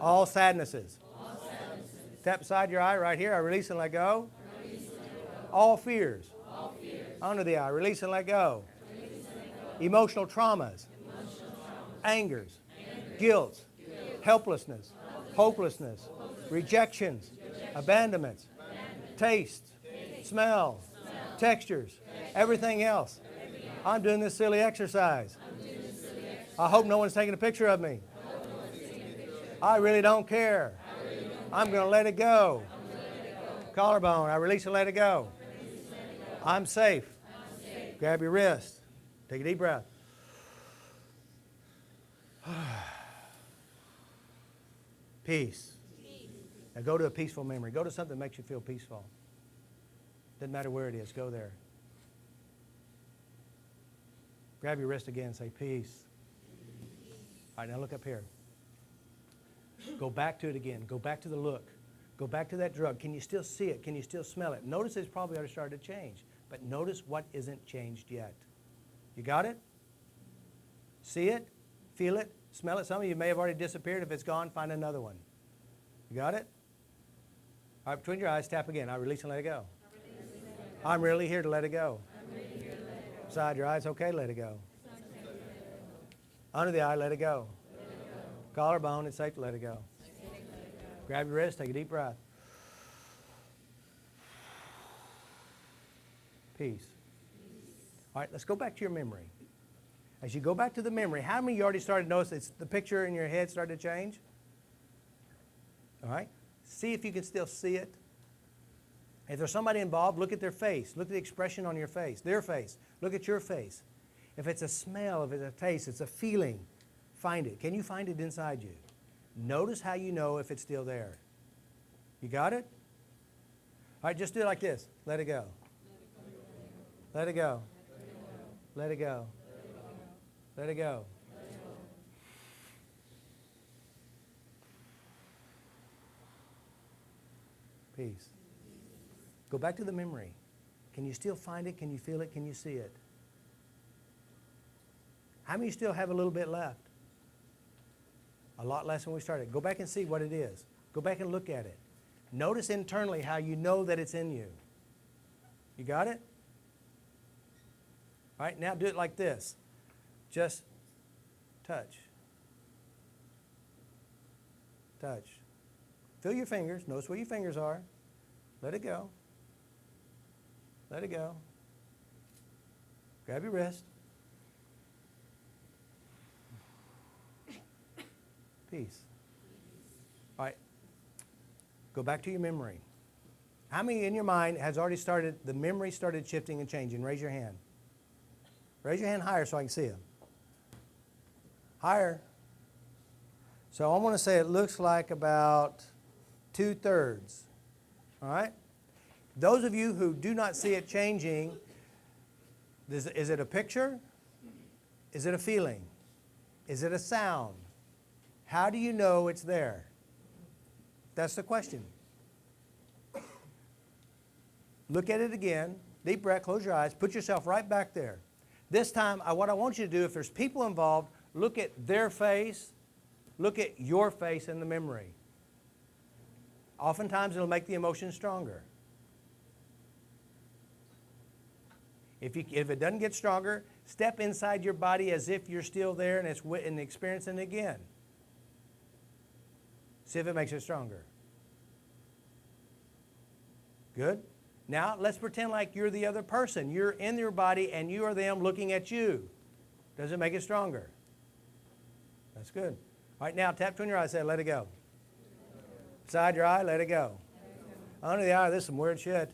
All sadnesses. Tap beside your eye right here. I release and let go. All fears. Under the eye. Release and let go. Emotional traumas. Angers. Guilt. Helplessness. Hopelessness. Rejections. Abandonments. Taste. Smell. Textures. Everything else. I'm doing this silly exercise. I hope no one's taking a picture of me. I really don't care. I'm going to let it go. Collarbone, I release and let it go. I'm safe. Grab your wrist. Take a deep breath. Peace. Now go to a peaceful memory. Go to something that makes you feel peaceful. Doesn't matter where it is. Go there. Grab your wrist again and say, peace. All right, now look up here. Go back to it again. Go back to the look. Go back to that drug. Can you still see it? Can you still smell it? Notice it's probably already started to change. But notice what isn't changed yet. You got it? See it? Feel it? Smell it? Some of you may have already disappeared. If it's gone, find another one. You got it? All right, between your eyes, tap again. I release and let it go. I'm really here to let it go. Beside your eyes, okay, let it go. Under the eye, let it go. Collarbone, it's safe to let it go. Grab your wrist, take a deep breath. Peace. All right, let's go back to your memory. As you go back to the memory, how many of you already started to notice the picture in your head started to change? All right, see if you can still see it. If there's somebody involved, look at their face. Look at the expression on your face, their face. Look at your face. If it's a smell, if it's a taste, it's a feeling, find it. Can you find it inside you? Notice how you know if it's still there. You got it? All right, just do it like this. Let it go. Let it go. Let it go. Let it go. Peace. Go back to the memory. Can you still find it? Can you feel it? Can you see it? How many still have a little bit left? A lot less than we started. Go back and see what it is. Go back and look at it. Notice internally how you know that it's in you. You got it? All right, now do it like this. Just touch. Touch. Feel your fingers. Notice where your fingers are. Let it go. Let it go. Grab your wrist. Peace. All right. Go back to your memory. How many in your mind has already started, the memory started shifting and changing? Raise your hand. Raise your hand higher so I can see them. Higher. So I want to say it looks like about 2/3. All right? Those of you who do not see it changing, is it a picture? Is it a feeling? Is it a sound? How do you know it's there? That's the question. Look at it again. Deep breath, close your eyes, put yourself right back there. This time, what I want you to do, if there's people involved, look at their face, look at your face in the memory. Oftentimes, it'll make the emotion stronger. If it doesn't get stronger, step inside your body as if you're still there and experiencing it again. See if it makes it stronger. Good. Now, let's pretend like you're the other person. You're in your body and you are them looking at you. Does it make it stronger? That's good. All right, now tap between your eyes, say, let it go. Beside your eye, let it go. Under the eye, this is some weird shit.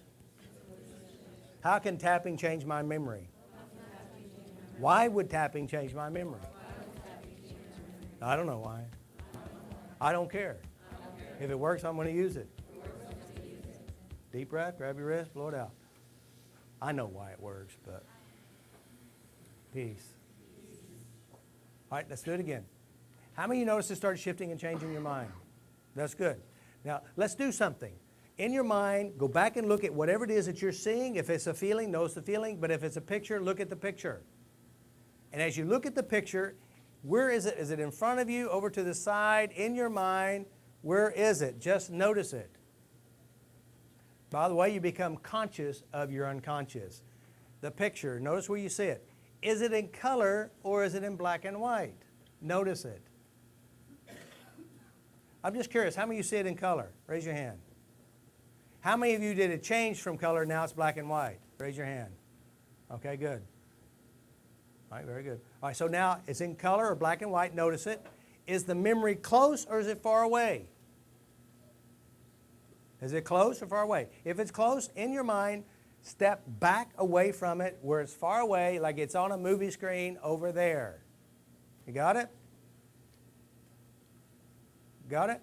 How can tapping change my memory? Why would tapping change my memory? I don't know why. I don't care. If it works, I'm going to use it. Deep breath, grab your wrist, blow it out. I know why it works, but peace. All right, let's do it again. How many of you noticed it started shifting and changing your mind? That's good. Now, let's do something. In your mind, go back and look at whatever it is that you're seeing. If it's a feeling, notice the feeling. But if it's a picture, look at the picture. And as you look at the picture, where is it? Is it in front of you, over to the side, in your mind? Where is it? Just notice it. By the way, you become conscious of your unconscious. The picture, notice where you see it. Is it in color or is it in black and white? Notice it. I'm just curious, how many of you see it in color? Raise your hand. How many of you did it change from color, now it's black and white? Raise your hand. Okay, good. All right, very good. All right, so now it's in color or black and white, notice it. Is the memory close or is it far away? Is it close or far away? If it's close, in your mind, step back away from it where it's far away, like it's on a movie screen over there. You got it? Got it?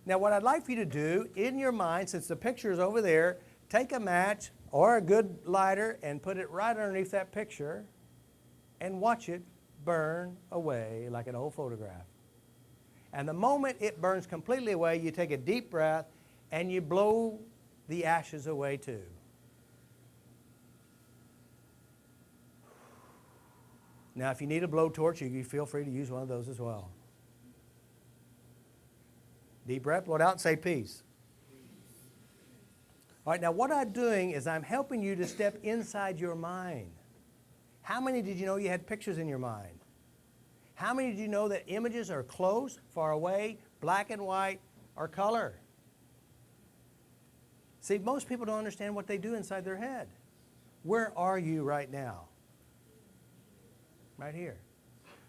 Now, what I'd like for you to do, in your mind, since the picture is over there, take a match or a good lighter and put it right underneath that picture and watch it burn away like an old photograph. And the moment it burns completely away, you take a deep breath and you blow the ashes away too. Now, if you need a blowtorch, you feel free to use one of those as well. Deep breath, blow it out, and say peace. All right, now what I'm doing is I'm helping you to step inside your mind. How many did you know you had pictures in your mind? How many did you know that images are close, far away, black and white, or color? See, most people don't understand what they do inside their head. Where are you right now? Right here.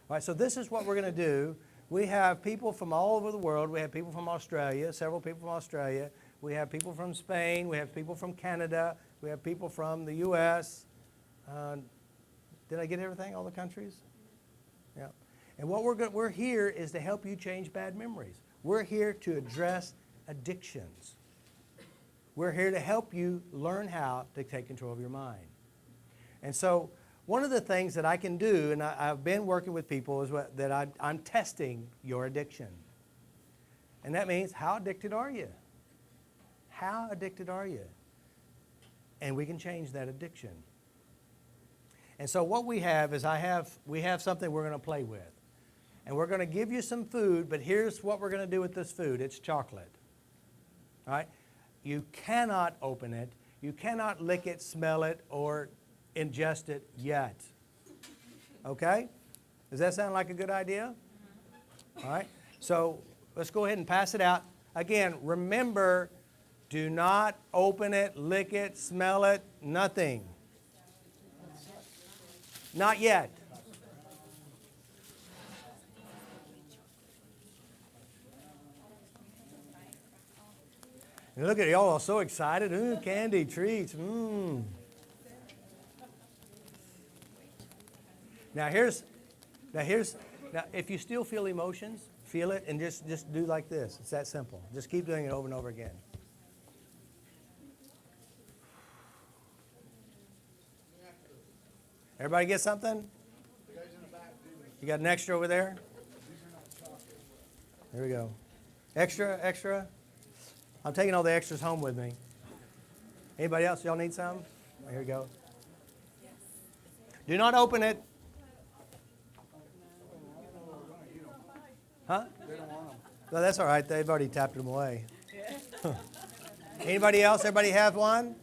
All right, so this is what we're going to do. We have people from all over the world. We have people from Australia, several people from Australia. We have people from Spain. We have people from Canada. We have people from the U.S. Did I get everything, all the countries? Yeah. And what we're here is to help you change bad memories. We're here to address addictions. We're here to help you learn how to take control of your mind. And so one of the things that I can do, and I've been working with people, is that I'm testing your addiction. And that means, how addicted are you? How addicted are you? And we can change that addiction. And so what we have is we have something we're going to play with. And we're going to give you some food, but here's what we're going to do with this food. It's chocolate. All right? You cannot open it. You cannot lick it, smell it, or ingest it yet. Okay? Does that sound like a good idea? All right. So let's go ahead and pass it out. Again, remember, Do not open it, lick it, smell it, nothing. Not yet. And look at y'all all so excited. Ooh, candy, treats. Mmm. Now if you still feel emotions, feel it and just do like this. It's that simple. Just keep doing it over and over again. Everybody get something? You got an extra over there? There we go. Extra, extra. I'm taking all the extras home with me. Anybody else? Y'all need some? Here we go. Do not open it. Huh? No, that's all right. They've already tapped them away. Anybody else? Everybody have one?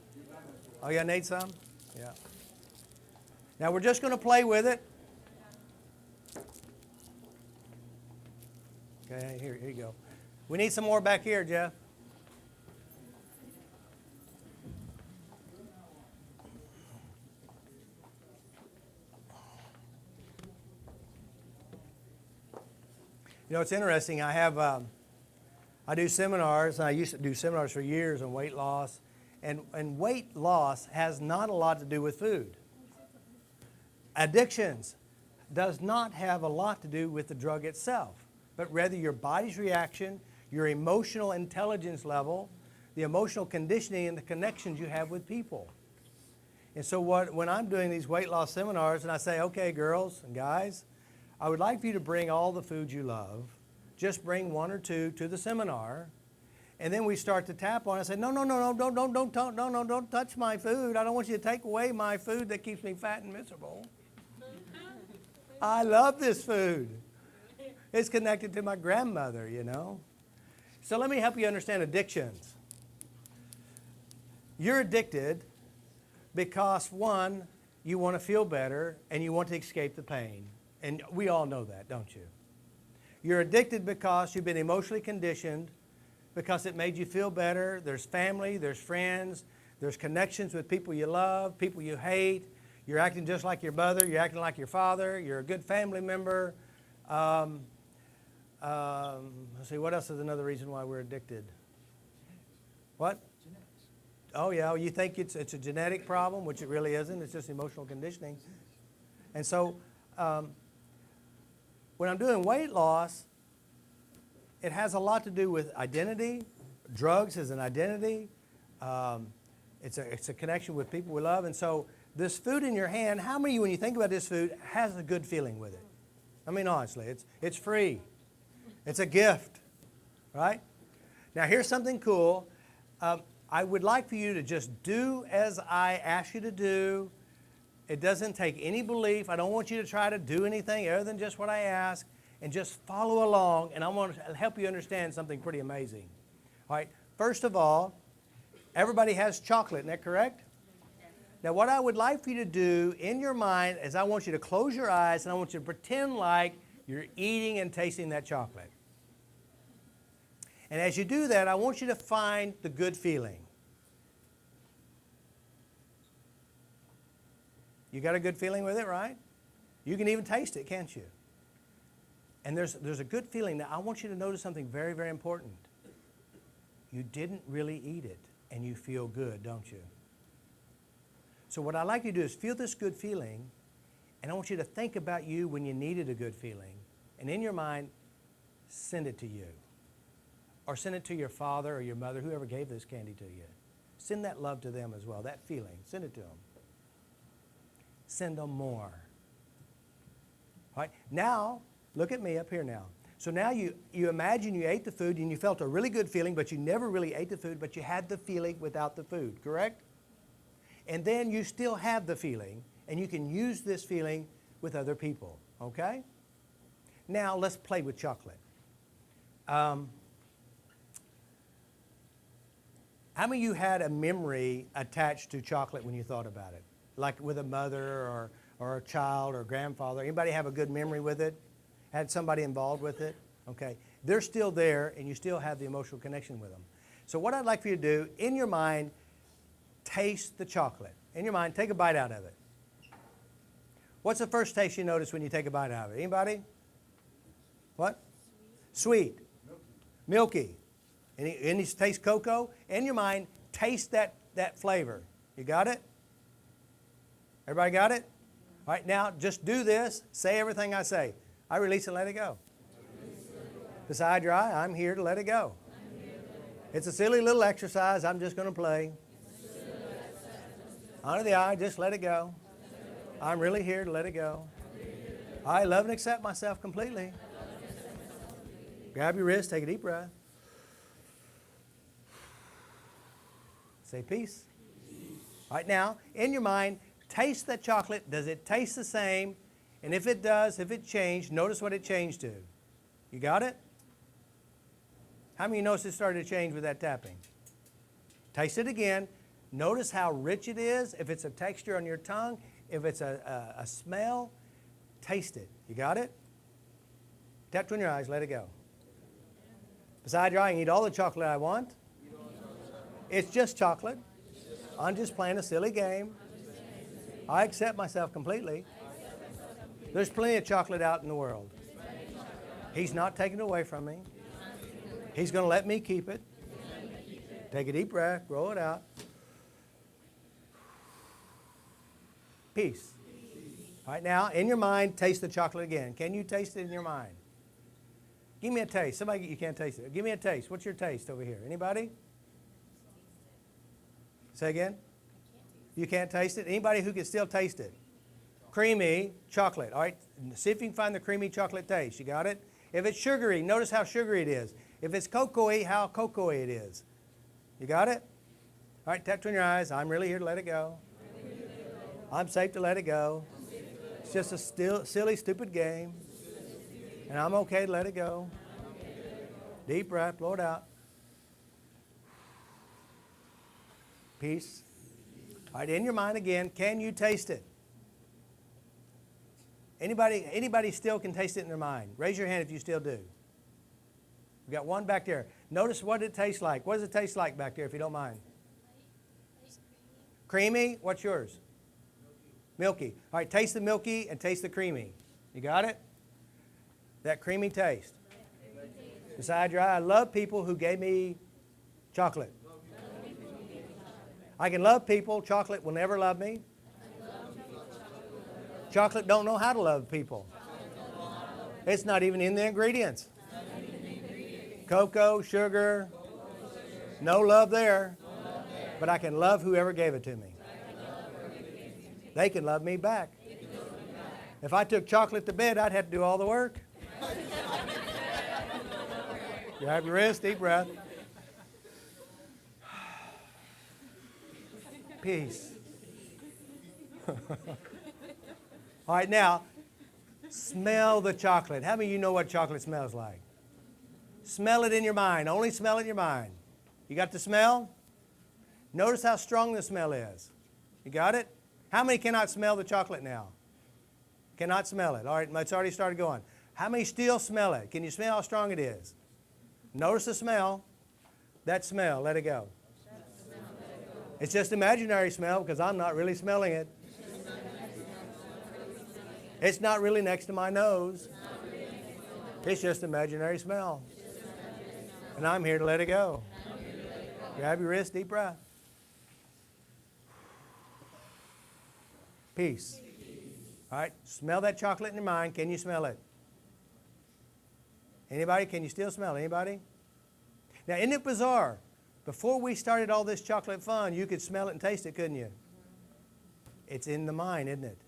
Oh, you need some? Yeah. Now we're just going to play with it. Okay, here you go. We need some more back here, Jeff. You know, it's interesting. I do seminars, and I used to do seminars for years on weight loss. And weight loss has not a lot to do with food. Addictions does not have a lot to do with the drug itself, but rather your body's reaction, your emotional intelligence level, the emotional conditioning, and the connections you have with people. And so when I'm doing these weight loss seminars, and I say, okay, girls and guys, I would like for you to bring all the food you love. Just bring one or two to the seminar. And then we start to tap on it. I say, no, don't touch my food. I don't want you to take away my food that keeps me fat and miserable. I love this food. It's connected to my grandmother, you know. So let me help you understand addictions. You're addicted because, one, you want to feel better and you want to escape the pain. And we all know that, don't you? You're addicted because you've been emotionally conditioned, because it made you feel better. There's family, there's friends, there's connections with people you love, people you hate. You're acting just like your mother, you're acting like your father, you're a good family member. Let's see, what else is another reason why we're addicted? What? Genetics. Oh, yeah, you think it's a genetic problem, which it really isn't. It's just emotional conditioning. And so when I'm doing weight loss, it has a lot to do with identity. Drugs is an identity. It's a connection with people we love. And so this food in your hand, how many of you, when you think about this food, has a good feeling with it? I mean, honestly, it's free. It's a gift, right? Now, here's something cool. I would like for you to just do as I ask you to do. It doesn't take any belief. I don't want you to try to do anything other than just what I ask, and just follow along, and I want to help you understand something pretty amazing. All right, first of all, everybody has chocolate, isn't that correct? Now, what I would like for you to do in your mind is I want you to close your eyes, and I want you to pretend like you're eating and tasting that chocolate. And as you do that, I want you to find the good feeling. You got a good feeling with it, right? You can even taste it, can't you? And there's a good feeling. Now, I want you to notice something very, very important. You didn't really eat it, and you feel good, don't you? So what I'd like you to do is feel this good feeling, and I want you to think about you when you needed a good feeling. And in your mind, send it to you. Or send it to your father or your mother, whoever gave this candy to you. Send that love to them as well, that feeling. Send it to them. Send them more. All right, now, look at me up here now. So now you imagine you ate the food and you felt a really good feeling, but you never really ate the food, but you had the feeling without the food, correct? And then you still have the feeling, and you can use this feeling with other people, okay? Now let's play with chocolate. How many of you had a memory attached to chocolate when you thought about it? Like with a mother or a child or grandfather? Anybody have a good memory with it? Had somebody involved with it? Okay. They're still there, and you still have the emotional connection with them. So what I'd like for you to do, in your mind, taste the chocolate. In your mind, take a bite out of it. What's the first taste you notice when you take a bite out of it? Anybody? What? Sweet. Milky. Any taste cocoa? In your mind, taste that flavor. You got it? Everybody got it? All right, now just do this. Say everything I say. I release and let it go. Beside your eye, I'm here to let it go. It's a silly little exercise I'm just going to play. Under the eye, just let it go. I'm really here to let it go. I love and accept myself completely. Grab your wrist, take a deep breath. Say peace. All right, now, in your mind, taste that chocolate. Does it taste the same? And if it does, if it changed, notice what it changed to. You got it? How many notice it started to change with that tapping? Taste it again. Notice how rich it is. If it's a texture on your tongue, if it's a smell, taste it. You got it? Tap between your eyes, let it go. Beside your eye, I can eat all the chocolate I want. It's just chocolate. I'm just playing a silly game. I accept myself completely. There's plenty of chocolate out in the world. He's not taking it away from me. He's going to let me keep it. Take a deep breath, roll it out. Peace. All right, now, in your mind, taste the chocolate again. Can you taste it in your mind? Give me a taste. Somebody, you can't taste it. Give me a taste. What's your taste over here? Anybody? Say again? You can't taste it? Anybody who can still taste it? Creamy chocolate. All right, see if you can find the creamy chocolate taste. You got it? If it's sugary, notice how sugary it is. If it's cocoa-y, how cocoa-y it is. You got it? All right, tap between your eyes. I'm really here to let it go. I'm safe to let it go. It's just a silly, stupid game. And I'm okay to let it go. Deep breath, blow it out. Peace. All right, in your mind again, can you taste it? Anybody still can taste it in their mind? Raise your hand if you still do. We've got one back there. Notice what it tastes like. What does it taste like back there, if you don't mind? Creamy? What's yours? Milky. All right, taste the milky and taste the creamy. You got it? That creamy taste. Beside your eye, I love people who gave me chocolate. I can love people. Chocolate will never love me. Chocolate don't know how to love people. It's not even in the ingredients. Cocoa, sugar, no love there. But I can love whoever gave it to me. They can love me back. If I took chocolate to bed, I'd have to do all the work. Grab your wrist, deep breath. Peace. All right, now, smell the chocolate. How many of you know what chocolate smells like? Smell it in your mind. Only smell it in your mind. You got the smell? Notice how strong the smell is. You got it? How many cannot smell the chocolate now? Cannot smell it. All right, it's already started going. How many still smell it? Can you smell how strong it is? Notice the smell. That smell, let it go. It's just imaginary smell because I'm not really smelling it. It's not really next to my nose. It's just imaginary smell. And I'm here to let it go. Grab your wrist, deep breath. Peace. All right, smell that chocolate in your mind. Can you smell it? Anybody? Can you still smell it? Anybody? Now, isn't it bizarre? Before we started all this chocolate fun, you could smell it and taste it, couldn't you? It's in the mind, isn't it?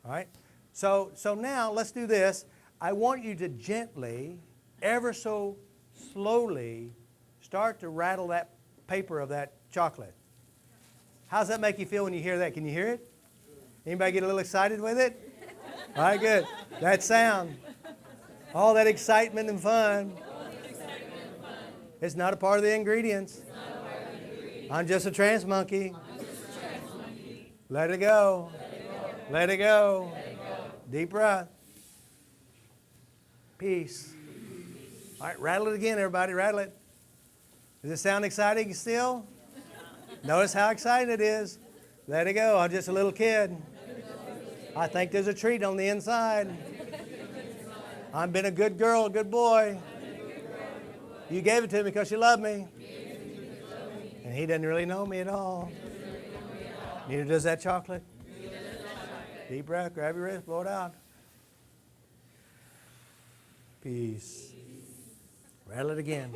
All right? So now, let's do this. I want you to gently, ever so slowly, start to rattle that paper of that chocolate. How does that make you feel when you hear that? Can you hear it? Anybody get a little excited with it? All right, good. That sound. All that excitement and fun. It's not a part of the ingredients. I'm just a trance monkey. Let it go. Let it go. Deep breath. Peace. All right, rattle it again, everybody. Rattle it. Does it sound exciting still? Notice how exciting it is. Let it go. I'm just a little kid. I think there's a treat on the inside. I've been a good girl, a good boy. You gave it to me because you love me. And he doesn't really know me at all. Neither does that chocolate. Deep breath, grab your wrist, blow it out. Peace. Rattle it again.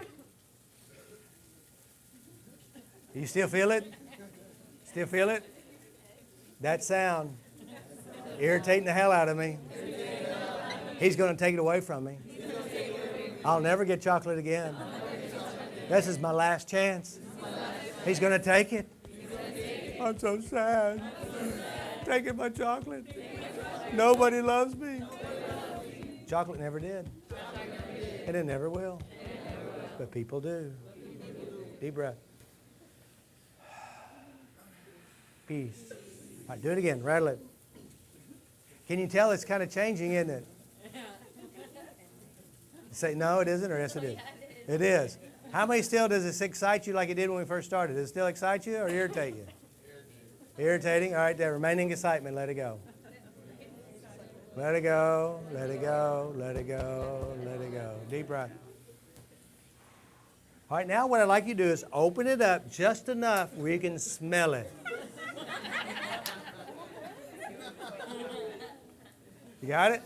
You still feel it? Still feel it? That sound irritating the hell out of me. He's going to take it away from me. I'll never get chocolate again. This is my last chance. He's going to take it. I'm so sad. Taking my chocolate. Nobody loves me. Chocolate never did. And it never will. But people do. Deep breath. Peace. All right, do it again. Rattle it. Can you tell it's kind of changing, isn't it? Say, no, it isn't, or yes, it is? It is. How many still does this excite you like it did when we first started? Does it still excite you or irritate you? Irritating? All right, that remaining excitement, let it go. Let it go, let it go, let it go, let it go. Deep breath. All right, now what I'd like you to do is open it up just enough where you can smell it. You got it?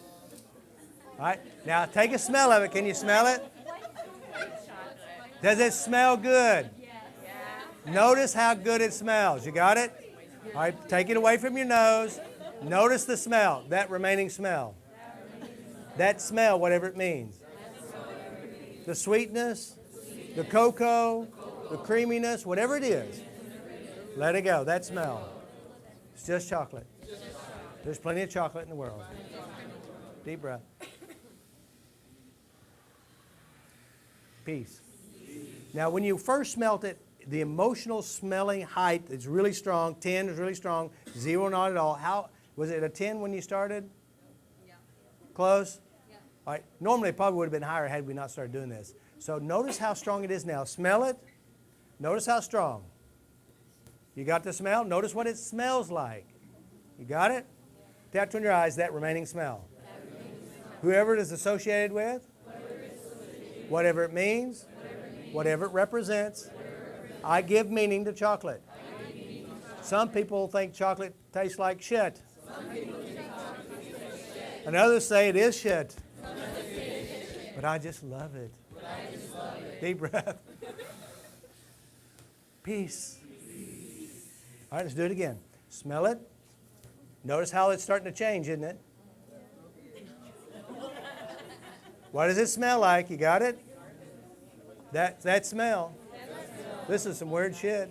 All right, now take a smell of it. Can you smell it? Does it smell good? Notice how good it smells. You got it? All right, take it away from your nose. Notice the smell, that remaining smell. That smell, whatever it means. The sweetness, the cocoa, the creaminess, whatever it is. Let it go, that smell. It's just chocolate. There's plenty of chocolate in the world. Deep breath. Peace. Now, when you first smelt it, the emotional smelling height is really strong. 10 is really strong. 0, not at all. How was it a 10 when you started? Yeah. Close? Yeah. All right. Normally, it probably would have been higher had we not started doing this. So notice how strong it is now. Smell it. Notice how strong. You got the smell? Notice what it smells like. You got it? Tap between your eyes that remaining smell. Whoever it is associated with, whatever it means, whatever it represents, I give meaning to chocolate. Some people think chocolate tastes like shit. And others say it is shit. But I just love it. Deep breath. Peace. All right, let's do it again. Smell it. Notice how it's starting to change, isn't it? What does it smell like? You got it? That smell. This is some weird shit.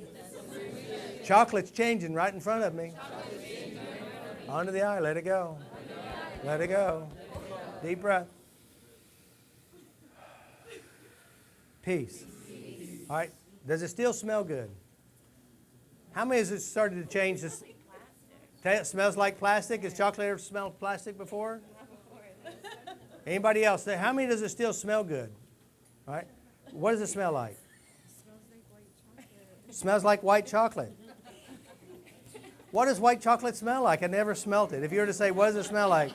Chocolate's changing right in front of me. Onto the eye. Let it go. Let it go. Deep breath. Peace. All right. Does it still smell good? How many has it started to change? This? It smells like plastic. Has chocolate ever smelled plastic before? Anybody else? How many does it still smell good? All right. What does it smell like? It smells like white chocolate. What does white chocolate smell like? I never smelt it. If you were to say, what does it smell like?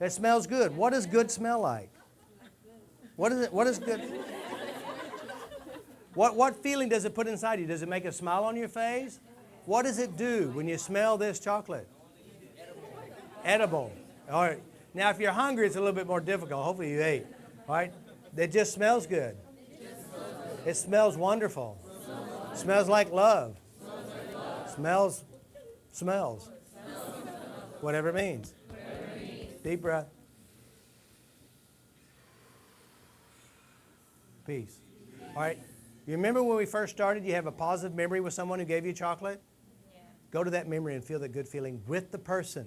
It smells good. What does good smell like? What is it? What is good? What feeling does it put inside you? Does it make a smile on your face? What does it do when you smell this chocolate? Edible. All right. Now, if you're hungry, it's a little bit more difficult. Hopefully you ate. All right. It just smells good. It smells wonderful. Smells like love. Smells. Whatever it means. Deep breath. Peace. All right. You remember when we first started, you have a positive memory with someone who gave you chocolate? Yeah. Go to that memory and feel that good feeling with the person.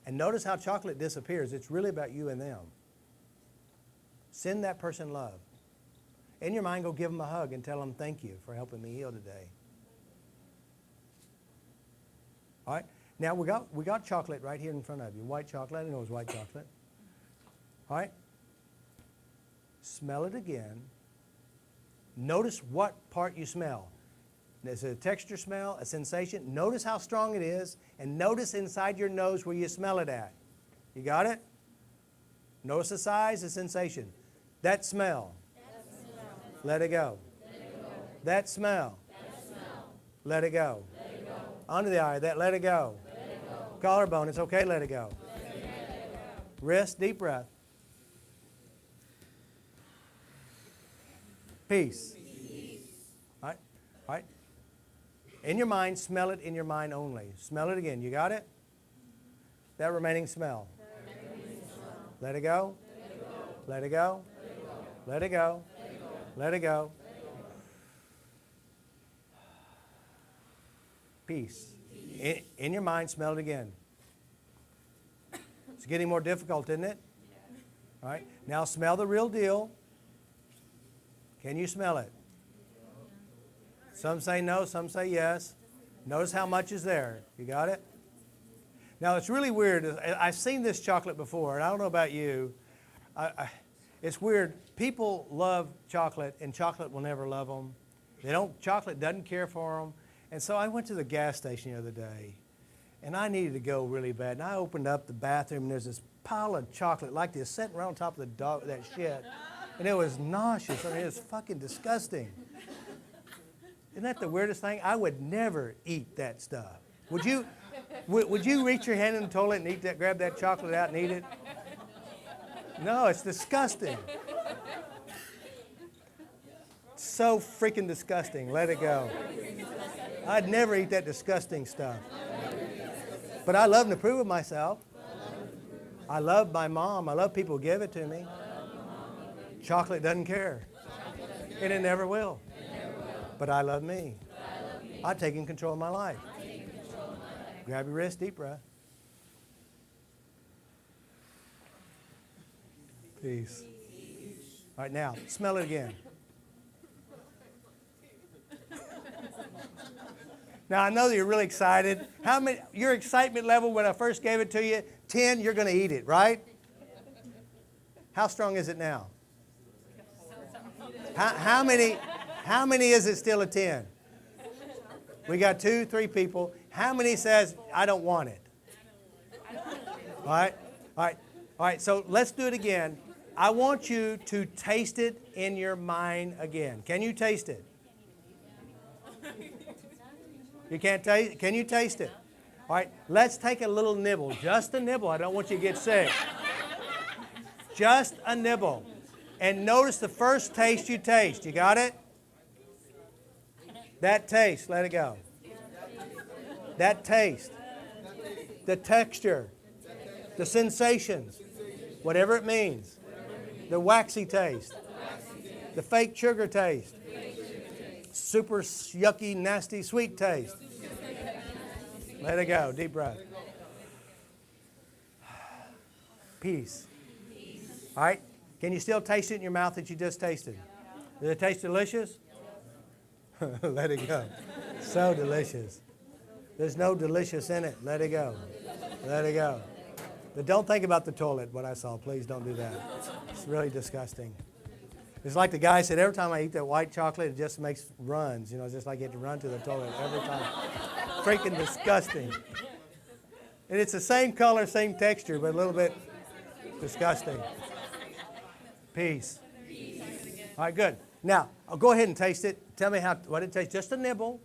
And notice how chocolate disappears. It's really about you and them. Send that person love. In your mind, go give them a hug and tell them thank you for helping me heal today. All right. Now we got chocolate right here in front of you. White chocolate. I didn't know it was white chocolate. All right. Smell it again. Notice what part you smell. Is it a texture smell, a sensation? Notice how strong it is, and notice inside your nose where you smell it at. You got it? Notice the size, the sensation. That smell. Let it go. That smell. Let it go. Under the eye, that let it go. Collarbone, it's okay, let it go. Wrist, deep breath. Peace. All right, all right. In your mind, smell it in your mind only. Smell it again. You got it? That remaining smell. Let it go. Let it go. Let it go. Let it go. Peace. In your mind, smell it again. It's getting more difficult, isn't it? All right. Now smell the real deal. Can you smell it? Some say no, some say yes. Notice how much is there. You got it? Now, it's really weird. I've seen this chocolate before, and I don't know about you. It's weird. People love chocolate, and chocolate will never love them. Chocolate doesn't care for them. And so I went to the gas station the other day, and I needed to go really bad. And I opened up the bathroom, and there's this pile of chocolate like this sitting right on top of the dog, that shit. And it was nauseous. I mean, it was fucking disgusting. Isn't that the weirdest thing? I would never eat that stuff. Would you? Would you reach your hand in the toilet and eat that? Grab that chocolate out and eat it? No, it's disgusting. So freaking disgusting. Let it go. I'd never eat that disgusting stuff. But I love to approve of myself. I love my mom. I love people who give it to me. Chocolate doesn't care. And it never will. But I love me. I'm taking control of my life. Grab your wrist, deep breath. Peace. All right, now, smell it again. Now, I know that you're really excited. Your excitement level when I first gave it to you, 10, you're going to eat it, right? How strong is it now? How many is it still a 10? We got 2, 3 people. How many says, I don't want it? All right, all right, all right. So let's do it again. I want you to taste it in your mind again. Can you taste it? You can't taste it? Can you taste it? All right, let's take a little nibble. Just a nibble. I don't want you to get sick. Just a nibble. And notice the first taste you taste. You got it? That taste, let it go. That taste, the texture, the sensations, whatever it means, the waxy taste, the fake sugar taste, super yucky, nasty, sweet taste. Let it go. Deep breath. Peace. All right? Can you still taste it in your mouth that you just tasted? Does it taste delicious? Let it go. So delicious. There's no delicious in it. Let it go. Let it go. But don't think about the toilet, what I saw. Please don't do that. It's really disgusting. It's like the guy said, every time I eat that white chocolate, it just makes runs. You know, it's just like you have to run to the toilet every time. Freaking disgusting. And it's the same color, same texture, but a little bit disgusting. Peace. All right, good. Now, I'll go ahead and taste it. Tell me what it tastes. Just a nibble.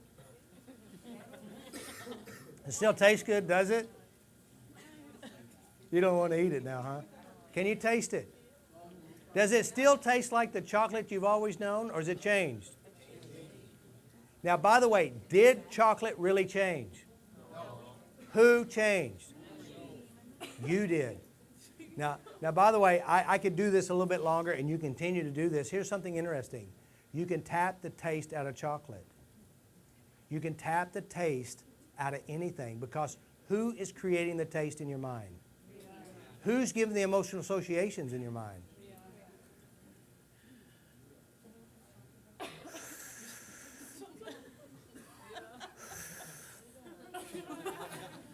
It still tastes good, does it? You don't want to eat it now, huh? Can you taste it? Does it still taste like the chocolate you've always known, or has it changed? Now, by the way, did chocolate really change? Who changed? You did. Now, by the way, I could do this a little bit longer, and you continue to do this. Here's something interesting. You can tap the taste out of chocolate. You can tap the taste out of anything, because who is creating the taste in your mind? Who's giving the emotional associations in your mind?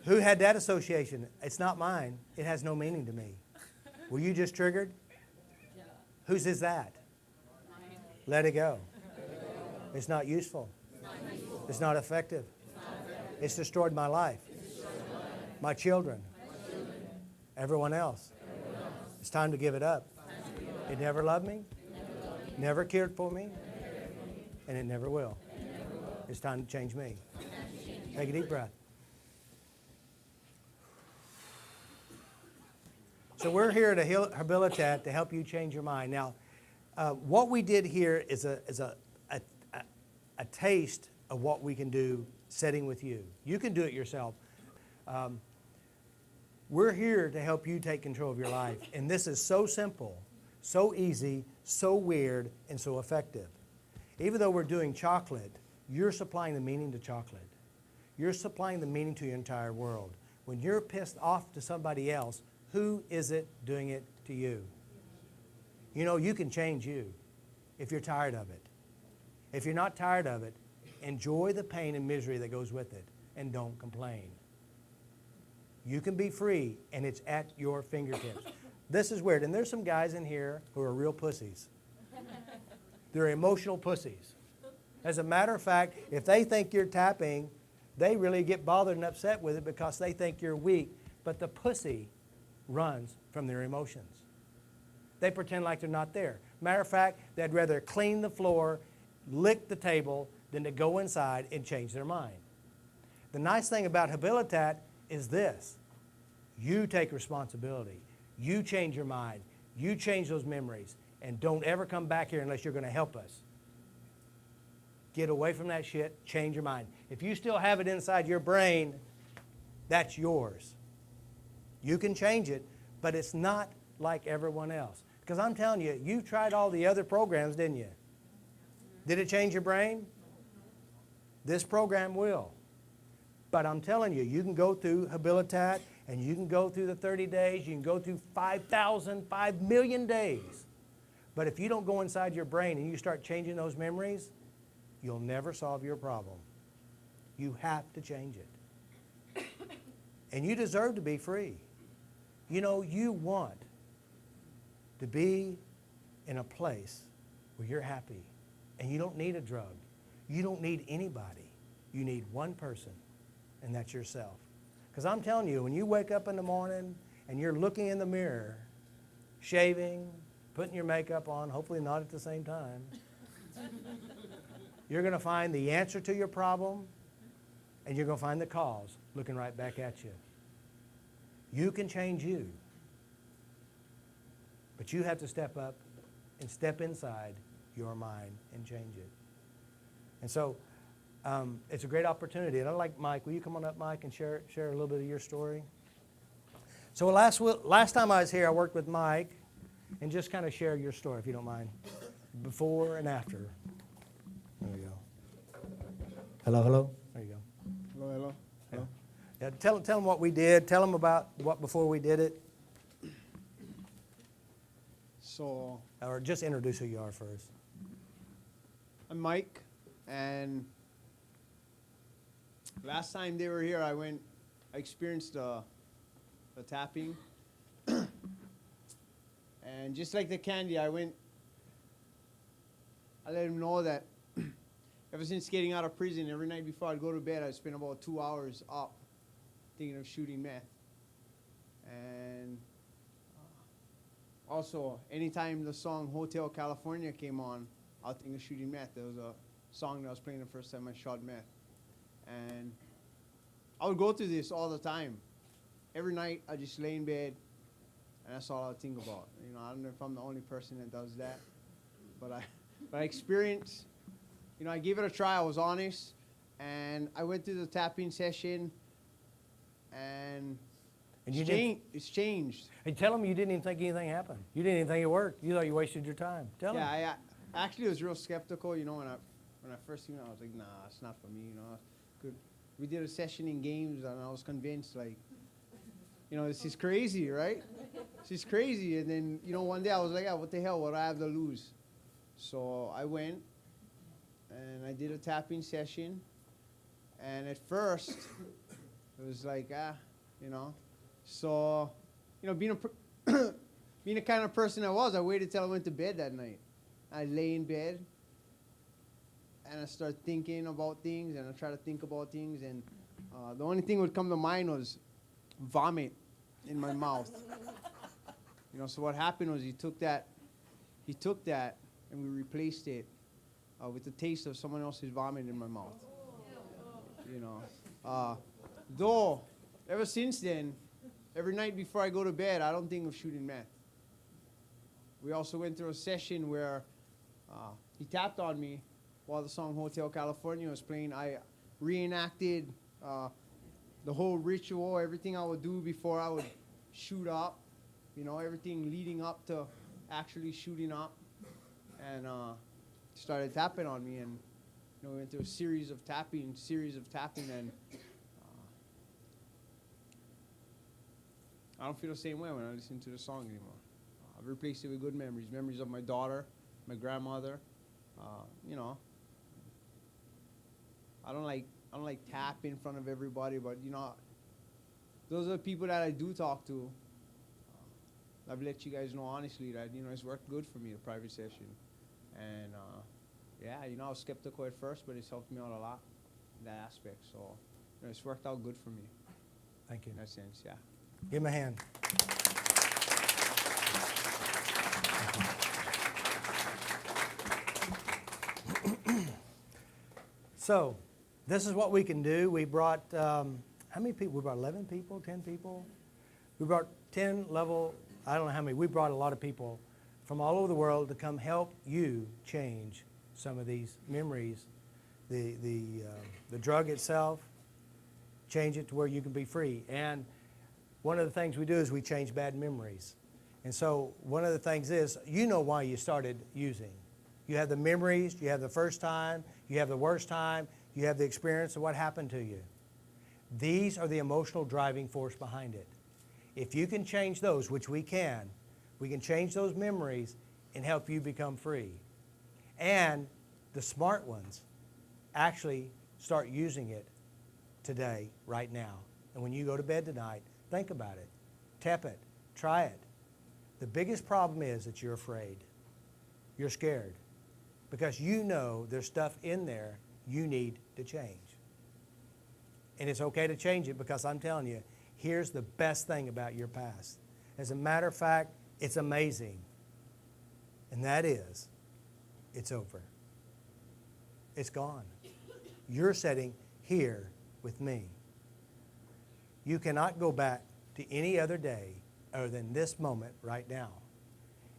Who had that association? It's not mine. It has no meaning to me. Were you just triggered? Whose is that? Let it go. It's not useful. It's not effective. It's destroyed my life, my children, everyone else. It's time to give it up. It never loved me, never cared for me, and it never will. It's time to change me. Take a deep breath. So we're here at Habilitat to help you change your mind. Now, what we did here is a taste of what we can do sitting with you. You can do it yourself. We're here to help you take control of your life. And this is so simple, so easy, so weird, and so effective. Even though we're doing chocolate, you're supplying the meaning to chocolate. You're supplying the meaning to your entire world. When you're pissed off to somebody else, who is it doing it to you? You know, you can change you if you're tired of it. If you're not tired of it, enjoy the pain and misery that goes with it and don't complain. You can be free, and it's at your fingertips. This is weird, and there's some guys in here who are real pussies. They're emotional pussies. As a matter of fact, if they think you're tapping, they really get bothered and upset with it because they think you're weak. But the pussy runs from their emotions. They pretend like they're not there. Matter of fact, they'd rather clean the floor, lick the table, than to go inside and change their mind. The nice thing about Habilitat is this. You take responsibility. You change your mind. You change those memories. And don't ever come back here unless you're going to help us. Get away from that shit. Change your mind. If you still have it inside your brain, that's yours. You can change it, but it's not like everyone else. Because I'm telling you, you tried all the other programs, didn't you? Did it change your brain? This program will. But I'm telling you, you can go through Habilitat, and you can go through the 30 days. You can go through 5,000, 5 million days. But if you don't go inside your brain and you start changing those memories, you'll never solve your problem. You have to change it. And you deserve to be free. You know, you want to be in a place where you're happy. And you don't need a drug. You don't need anybody. You need one person, and that's yourself. Because I'm telling you, when you wake up in the morning and you're looking in the mirror, shaving, putting your makeup on, hopefully not at the same time, you're going to find the answer to your problem, and you're going to find the cause looking right back at you. You can change you. But you have to step up and step inside your mind and change it. And so it's a great opportunity. And I'd like Mike, will you come on up, Mike, and share a little bit of your story? So last time I was here, I worked with Mike, and just kind of share your story, if you don't mind, before and after. There we go. Hello, hello. There you go. Hello, hello. Hello. Yeah, tell them what we did. Tell them about what before we did it. So, Or just introduce who you are first. I'm Mike, and last time they were here, I experienced the tapping. And just like the candy, I let him know that ever since getting out of prison, every night before I'd go to bed, I'd spend about 2 hours up thinking of shooting meth. And also, anytime the song Hotel California came on, I would think of shooting meth. There was a song that I was playing the first time I shot meth. And I would go through this all the time. Every night, I just lay in bed, and that's all I would think about. You know, I don't know if I'm the only person that does that, but I experienced, you know, I gave it a try. I was honest, and I went through the tapping session, and it's changed. And tell them you didn't even think anything happened. You didn't even think it worked. You thought you wasted your time. Tell them. Yeah, I actually was real skeptical. You know, when I first seen it, I was like, nah, it's not for me. You know, good. We did a session in games, and I was convinced, like, you know, this is crazy, right? This is crazy. And then, you know, one day I was like, yeah, what the hell? What do I have to lose? So I went, and I did a tapping session. And at first, it was like, you know. So, you know, being being the kind of person I was, I waited till I went to bed that night. I lay in bed, and I start thinking about things, and I try to think about things, and the only thing that would come to mind was vomit in my mouth. You know, so what happened was he took that, and we replaced it with the taste of someone else's vomit in my mouth. You know, though ever since then, every night before I go to bed, I don't think of shooting meth. We also went through a session where he tapped on me while the song Hotel California was playing. I reenacted the whole ritual, everything I would do before I would shoot up, you know, everything leading up to actually shooting up, and started tapping on me, and you know, we went through a series of tapping, and I don't feel the same way when I listen to the song anymore. I've replaced it with good memories of my daughter, my grandmother. You know, I don't like tap in front of everybody, but you know, those are the people that I do talk to. I've let you guys know honestly that, you know, it's worked good for me, the private session. And yeah, you know, I was skeptical at first, but it's helped me out a lot in that aspect. So, you know, it's worked out good for me. Thank you. In that sense, yeah. Give him a hand. So, this is what we can do. We brought, how many people? We brought 11 people, 10 people? We brought 10 level, I don't know how many. We brought a lot of people from all over the world to come help you change some of these memories. The drug itself, change it to where you can be free. And one of the things we do is we change bad memories. And so one of the things is, you know why you started using. You have the memories, you have the first time, you have the worst time, you have the experience of what happened to you. These are the emotional driving force behind it. If you can change those, which we can change those memories and help you become free. And the smart ones actually start using it today, right now. And when you go to bed tonight, think about it. Tap it. Try it. The biggest problem is that you're afraid. You're scared. Because you know there's stuff in there you need to change. And it's okay to change it, because I'm telling you, here's the best thing about your past. As a matter of fact, it's amazing. And that is, it's over. It's gone. You're sitting here with me. You cannot go back to any other day other than this moment right now.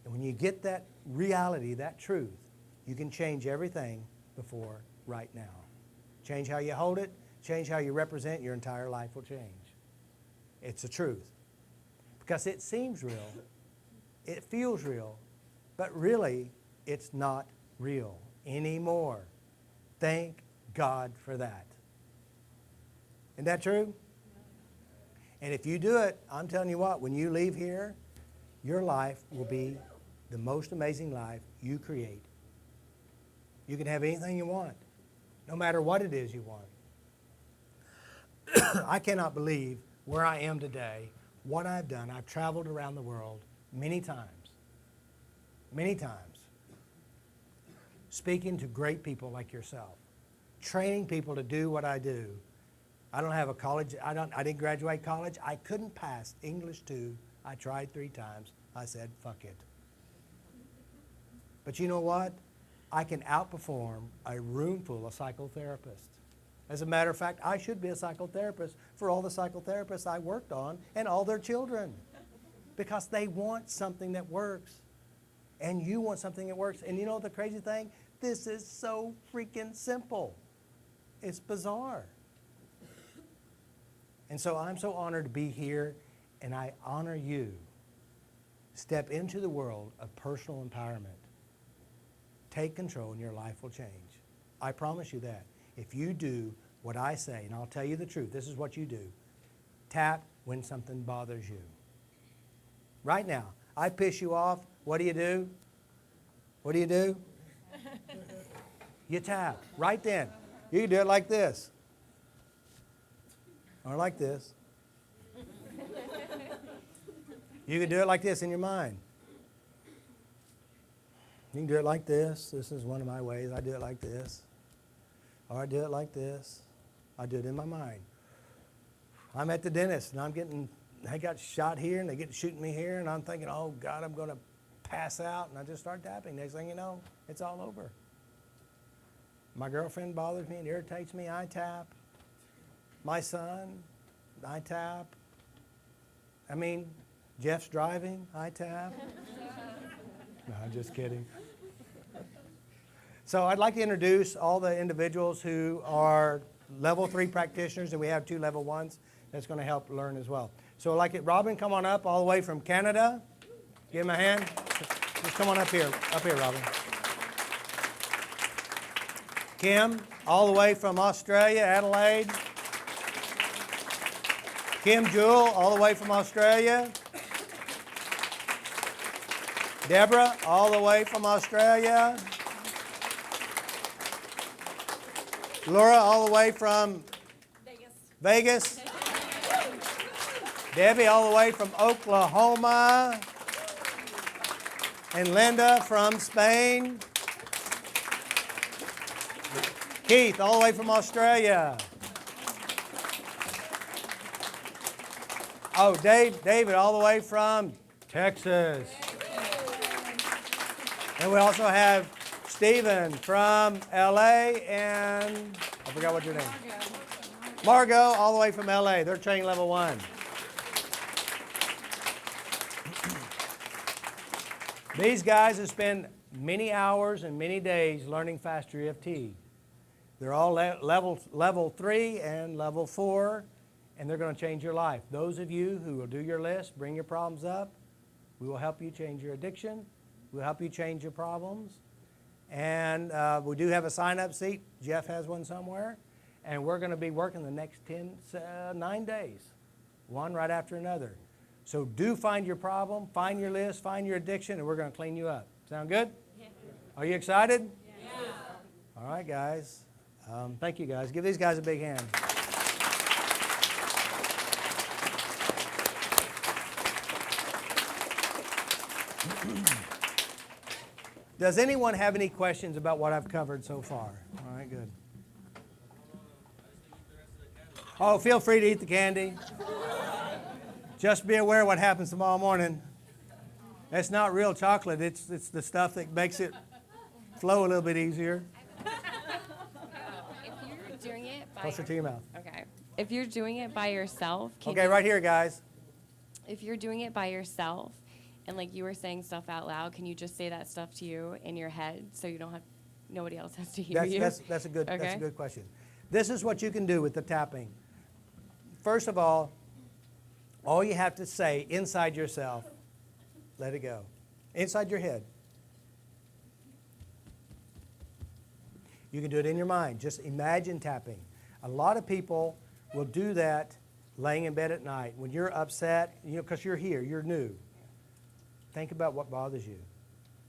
And when you get that reality, that truth, you can change everything before right now. Change how you hold it, change how you represent, your entire life will change. It's the truth. Because it seems real, it feels real, but really it's not real anymore. Thank God for that. Isn't that true? And if you do it, I'm telling you what, when you leave here, your life will be the most amazing life you create. You can have anything you want, no matter what it is you want. I cannot believe where I am today, what I've done. I've traveled around the world many times, speaking to great people like yourself, training people to do what I do. I don't have a college, I didn't graduate college. I couldn't pass English 2. I tried 3 times. I said, fuck it. But you know what? I can outperform a room full of psychotherapists. As a matter of fact, I should be a psychotherapist for all the psychotherapists I worked on and all their children, because they want something that works. And you want something that works. And you know the crazy thing? This is so freaking simple. It's bizarre. And so I'm so honored to be here, and I honor you. Step into the world of personal empowerment. Take control and your life will change. I promise you that. If you do what I say, and I'll tell you the truth, this is what you do. Tap when something bothers you. Right now, I piss you off, what do? What do? You tap, right then. You can do it like this. Or like this. You can do it like this in your mind. You can do it like this. This is one of my ways. I do it like this. Or I do it like this. I do it in my mind. I'm at the dentist and they got shot here and they get shooting me here and I'm thinking, oh God, I'm going to pass out, and I just start tapping. Next thing you know, it's all over. My girlfriend bothers me and irritates me, I tap. My son, I tap. I mean, Jeff's driving, I tap. No, I'm just kidding. So I'd like to introduce all the individuals who are level 3 practitioners, and we have 2 level 1s that's going to help learn as well. So I'd like it, Robin, come on up all the way from Canada. Give him a hand. Just come on up here, Robin. Kim, all the way from Australia, Adelaide. Kim Jewell, all the way from Australia. Deborah, all the way from Australia. Laura, all the way from Vegas. Debbie, all the way from Oklahoma. And Linda from Spain. Keith, all the way from Australia. Oh, David, all the way from Texas. And we also have Stephen from LA and I forgot what your name is. Margot, all the way from LA. They're training level 1. These guys have spent many hours and many days learning faster EFT. They're all level 3 and level 4, and they're going to change your life. Those of you who will do your list, bring your problems up, we will help you change your addiction. We'll help you change your problems. And we do have a sign-up sheet. Jeff has one somewhere. And we're going to be working the next 9 days, one right after another. So do find your problem, find your list, find your addiction, and we're going to clean you up. Sound good? Yeah. Are you excited? Yeah. All right, guys. Thank you, guys. Give these guys a big hand. Does anyone have any questions about what I've covered so far? All right, good. Oh, feel free to eat the candy. Just be aware of what happens tomorrow morning. It's not real chocolate. It's the stuff that makes it flow a little bit easier. If you're doing it by Closer to your mouth. Okay. If you're doing it by yourself, Okay, right here, guys. if you're doing it by yourself and like you were saying stuff out loud, can you just say that stuff to you in your head so you don't have nobody else has to hear you? That's a good Okay. question. This is what you can do with the tapping. First of all you have to say inside yourself, let it go. Inside your head. You can do it in your mind. Just imagine tapping. A lot of people will do that laying in bed at night. When you're upset, because you're here, you're new. Think about what bothers you.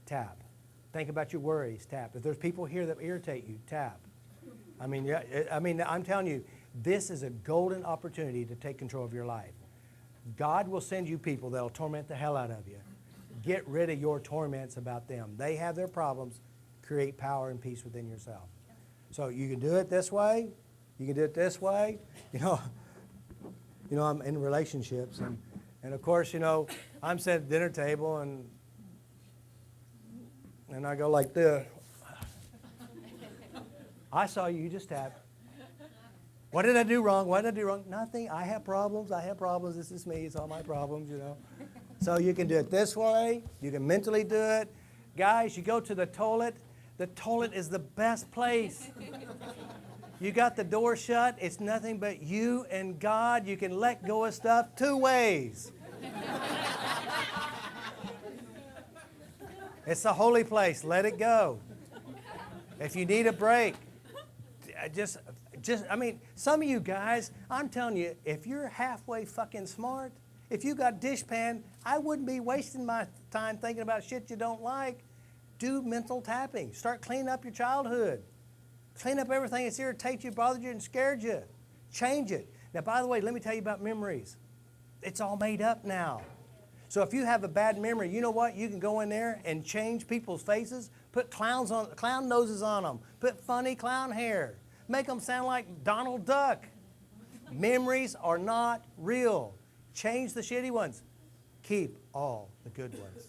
Tap. Think about your worries. Tap. If there's people here that irritate you, tap. I'm telling you, this is a golden opportunity to take control of your life. God will send you people that will torment the hell out of you. Get rid of your torments about them. They have their problems. Create power and peace within yourself. So you can do it this way. You can do it this way. I'm in relationships. And of course, I'm sitting at the dinner table and I go like this. I saw you just tap. What did I do wrong? What did I do wrong? Nothing. I have problems. This is me. It's all my problems, So you can do it this way. You can mentally do it. Guys, you go to the toilet. The toilet is the best place. You got the door shut. It's nothing but you and God. You can let go of stuff 2 ways. It's a holy place. Let it go. If you need a break, some of you guys, I'm telling you, if you're halfway fucking smart, if you got dishpan, I wouldn't be wasting my time thinking about shit you don't like. Do mental tapping. Start cleaning up your childhood. Clean up everything that's irritated you, bothered you, and scared you. Change it. Now, by the way, let me tell you about memories. It's all made up now. So if you have a bad memory, you know what? You can go in there and change people's faces, put clown noses on them, put funny clown hair, make them sound like Donald Duck. Memories are not real. Change the shitty ones. Keep all the good ones.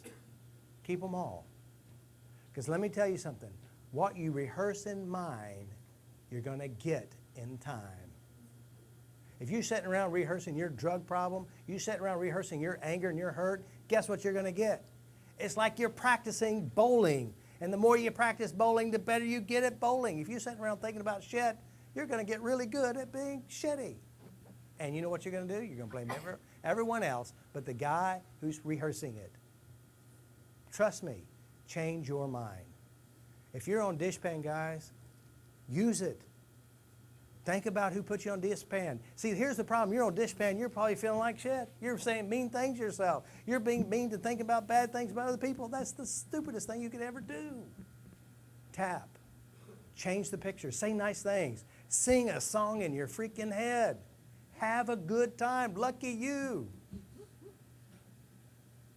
Keep them all. Because let me tell you something. What you rehearse in mind, you're going to get in time. If you're sitting around rehearsing your drug problem, you sitting around rehearsing your anger and your hurt, guess what you're going to get? It's like you're practicing bowling. And the more you practice bowling, the better you get at bowling. If you're sitting around thinking about shit, you're going to get really good at being shitty. And you know what you're going to do? You're going to blame everyone else but the guy who's rehearsing it. Trust me, change your mind. If you're on dishpan, guys, use it. Think about who put you on dishpan. See, here's the problem. You're on dishpan, you're probably feeling like shit. You're saying mean things to yourself. You're being mean to think about bad things about other people. That's the stupidest thing you could ever do. Tap. Change the picture. Say nice things. Sing a song in your freaking head. Have a good time. Lucky you.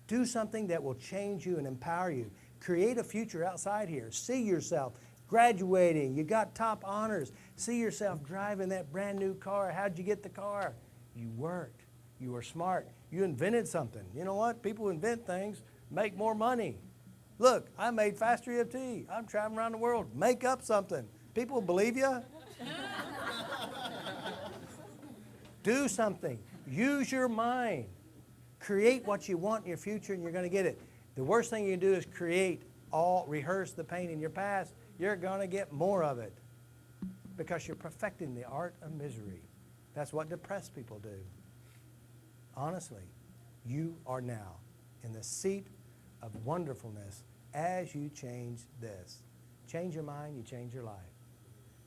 Do something that will change you and empower you. Create a future outside here. See yourself graduating. You got top honors. See yourself driving that brand new car. How'd you get the car? You worked. You were smart. You invented something. You know what? People who invent things make more money. Look, I made faster EFT. I'm traveling around the world. Make up something. People believe you? Do something. Use your mind. Create what you want in your future and you're going to get it. The worst thing you can do is rehearse the pain in your past. You're going to get more of it because you're perfecting the art of misery. That's what depressed people do. Honestly, you are now in the seat of wonderfulness as you change this. Change your mind, you change your life.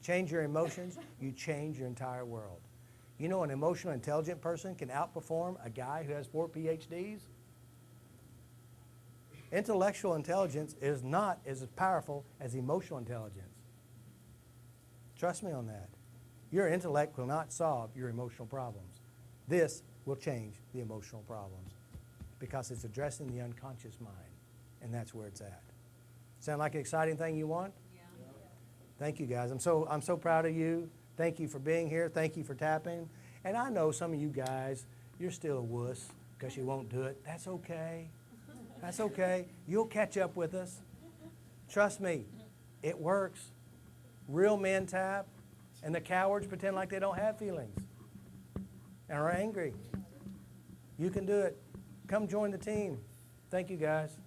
Change your emotions, you change your entire world. You know, an emotional, intelligent person can outperform a guy who has 4 PhDs. Intellectual intelligence is not as powerful as emotional intelligence. Trust me on that. Your intellect will not solve your emotional problems. This will change the emotional problems because it's addressing the unconscious mind, and that's where it's at. Sound like an exciting thing you want? Yeah. Thank you, guys. I'm so proud of you. Thank you for being here. Thank you for tapping. And I know some of you guys, you're still a wuss because you won't do it. That's okay. That's okay. You'll catch up with us. Trust me, it works. Real men tap, and the cowards pretend like they don't have feelings and are angry. You can do it. Come join the team. Thank you, guys.